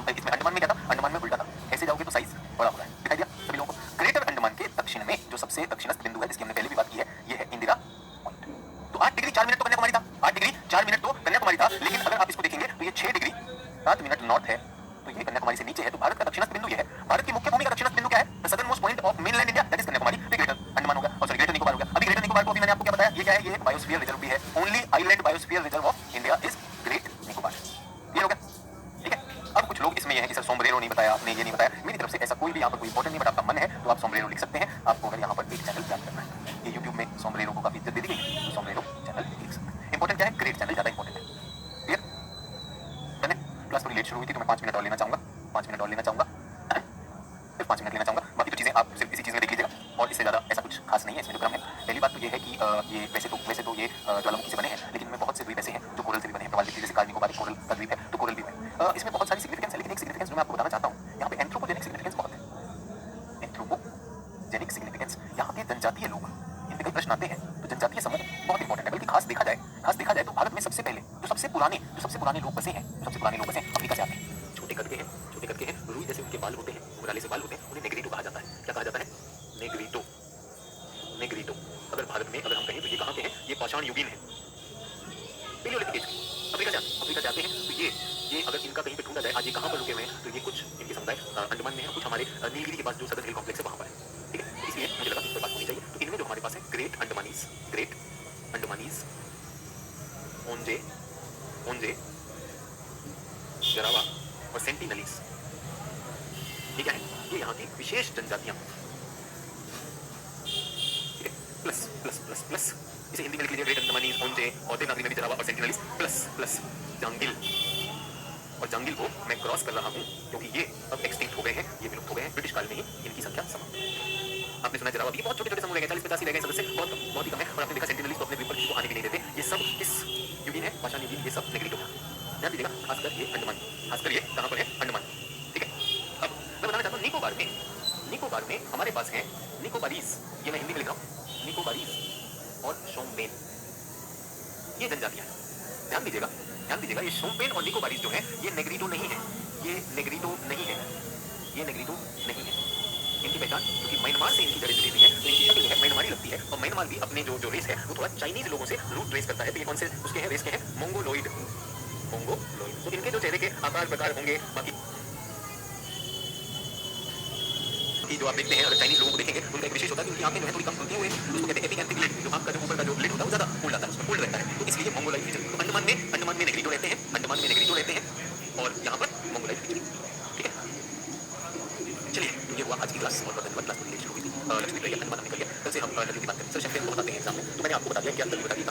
इसमें अंडमान में क्या था? अंडमान में उल्टा था, ऐसे जाओगे तो साइज बड़ा हो रहा है, दिखाई दिया सभी लोगों को। ग्रेटर अंडमान के दक्षिण में जो सबसे दक्षिणस्थ बिंदु है, जिसकी हमने पहले भी बात की है, ये है इंदिरा पॉइंट। तो 8 डिग्री 4 मिनट तो कन्याकुमारी था, 8 डिग्री 4 मिनट तो कन्याकुमारी था, लेकिन अगर आप इसको देखेंगे तो ये 6 डिग्री 7 मिनट नॉर्थ है, तो ये कन्याकुमारी से नीचे है। तो भारत का दक्षिणस्थ बिंदु ये है। भारत की मुख्य भूमि का दक्षिणस्थ बिंदु क्या है? The southern most point of mainland India, that is Kanyakumari. Greater Andaman हो गया, और सॉरी ग्रेटर निकोबार हो गया। अभी ग्रेटर निकोबार को अभी मैंने आपको क्या बताया, ये क्या है? ये बायोस्फीयर रिजर्व भी है, only island biosphere reserve of India is great Nicobar. Clear हो गया? ठीक है, अब कुछ लोग इसमें ये है कि सर सोमब्रेरो नहीं बताया आपने, ये नहीं बताया। मेरी तरफ से ऐसा कोई भी यहाँ पर कोई इंपॉर्टेंट नहीं, बट आपका मन है तो आप सोमब्रेरो लिख सकते हैं। आपको अगर यहाँ पर एक चैनल याद करना है, ये यूट्यूब में सोमब्रेरो को काफी इज्जत दे दी गई है, तो सोमब्रेरो चैनल लिख सकते हैं। इंपॉर्टेंट क्या है? ग्रेट चैनल ज्यादा इंपॉर्टेंट है। क्लियर? मैंने क्लास थोड़ी लेट शुरू हुई थी तो मैं 5 मिनट और लेना चाहूंगा, 5 मिनट और लेना चाहूंगा, सिर्फ 5 मिनट लेना चाहूंगा। बाकी तो चीजें आप सिर्फ इसी चीज में देख लीजिएगा, और इससे ज्यादा ऐसा कुछ खास नहीं है इसमें जो क्रम है। पहली बात तो ये है कि ये वैसे तो ये ज्वालामुखी से बने हैं, लेकिन इनमें बहुत से द्वीप ऐसे हैं जो कोरल से भी बने हैं। प्रवाल जैसे कार निकोबार कोरल का द्वीप है, तो कोरल द्वीप है। इसमें बहुत सारी सिग्निफिकेंस है, लेकिन एक सिग्निफिकेंस जो मैं आपको बताना चाहता हूँ, यहाँ पे एंथ्रोपोजेनिक सिग्निफिकेंस बहुत है। एंथ्रोपोजेनिक सिग्निफिकेंस, यहाँ के जनजातीय लोग, इन पे कई प्रश्न आते हैं, तो जनजातीय समूह बहुत इंपॉर्टेंट है। बल्कि खास देखा जाए तो भारत में सबसे पहले जो सबसे पुराने लोग बसे हैं, अफ्रीका से आते हैं। छोटे कद के हैं, रुई जैसे उनके बाल होते हैं, घुंघराले से बाल होते हैं, उन्हें नेग्रीटो कहा जाता है। क्या कहा जाता है? नेग्रीटो। अगर भारत में अगर हम कहें तो ये कहाँ के हैं? ये पाषाण युगीन है, पेलियोलिथिक एज के। अफ्रीका से आते हैं, तो ये अगर इनका कहीं पे ढूंढा जाए, आज ये कहाँ पर रुके हुए हैं, तो ये कुछ इनके समुदाय अंडमान में है, कुछ हमारे नीलगिरी के पास जो सदर्न हिल कॉम्प्लेक्स है वहाँ पर है। ठीक है, इसलिए मुझे लगा इस पर बात होनी चाहिए। तो इनमें जो हमारे पास है ग्रेट अंडमानीज, ओंजे, जरावा और सेंटिनलीज, ये क्या है? ये यहाँ की विशेष जनजातियां। ठीक है, प्लस इसे हिंदी में लिख लीजिए, ग्रेट अंडमानीज, ओंजे और देवनागरी में भी जरावा और सेंटिनलीज, प्लस जांगिल को मैं क्रॉस कर रहा हूँ क्योंकि ये अब एक्सटिंक्ट हो गए हैं, ये विलुप्त हो गए हैं। ब्रिटिश काल में ही इनकी संख्या समाप्त। आपने सुना जरावा भी बहुत छोटे समूह रह गए, 40-50 रह गए सदस्य, बहुत ही कम है। और आपने देखा सेंटिनलीज तो अपने द्वीप पर किसी को आने भी नहीं देते। ये सब किस युगीन है? पाषाण युगीन। ये सब नेग्रीटो। ध्यान दीजिएगा, खासकर ये कहाँ पर है? अंडमान। ठीक है, अब मैं बताना चाहता हूँ निकोबार में हमारे पास है निकोबारीज, ये मैं हिंदी में लिख रहा हूँ, निकोबारीज और शोम्पेन। ये जनजातियां हैं। ध्यान दीजिएगा, ये शोम्पेन और निकोबारीज जो है ये नेग्रिटो नहीं है, ये नेग्रिटो नहीं है, ये नेग्रिटो नहीं है। इनकी पहचान, क्योंकि म्यांमार से इनकी जड़ें जुड़ी हुई है, तो इनकी शक्ल जो है म्यांमारी लगती है, और म्यांमार भी अपने जो रेस है वो थोड़ा चाइनीज लोगों से रूट ट्रेस करता है। तो ये कौन से उसके हैं, रेस के हैं, मोंगोलोइड। तो इनके जो चेहरे के आकार प्रकार होंगे, बाकी जो आप देखते हैं, अगर चाइनीज लोगों को देखेंगे उनका एक विशेष होता है कि उनकी आंखें जो है थोड़ी कम खुलती हुई, उसको कहते हैं एपिगैंथिक लिड, जो आंख का जो ऊपर का जो लिड होता है वो ज्यादा फूल जाता है, उसमें फूल रहता है, तो इसलिए मोंगोलाइड फीचर। तो अंडमान में नेग्रिटो रहते हैं, और यहाँ पर मोंगोलाइड फीचर। ठीक है, चलिए, ये हुआ आज की क्लास, और धन्यवाद। क्लास शुरू हुई थी, लक्ष्मी अंडमान निकल गया। कल से हम नदियों की बात करें। सर शैंपेन को बताते हैं एग्जाम में, तो मैंने आपको बता दिया क्या बता दी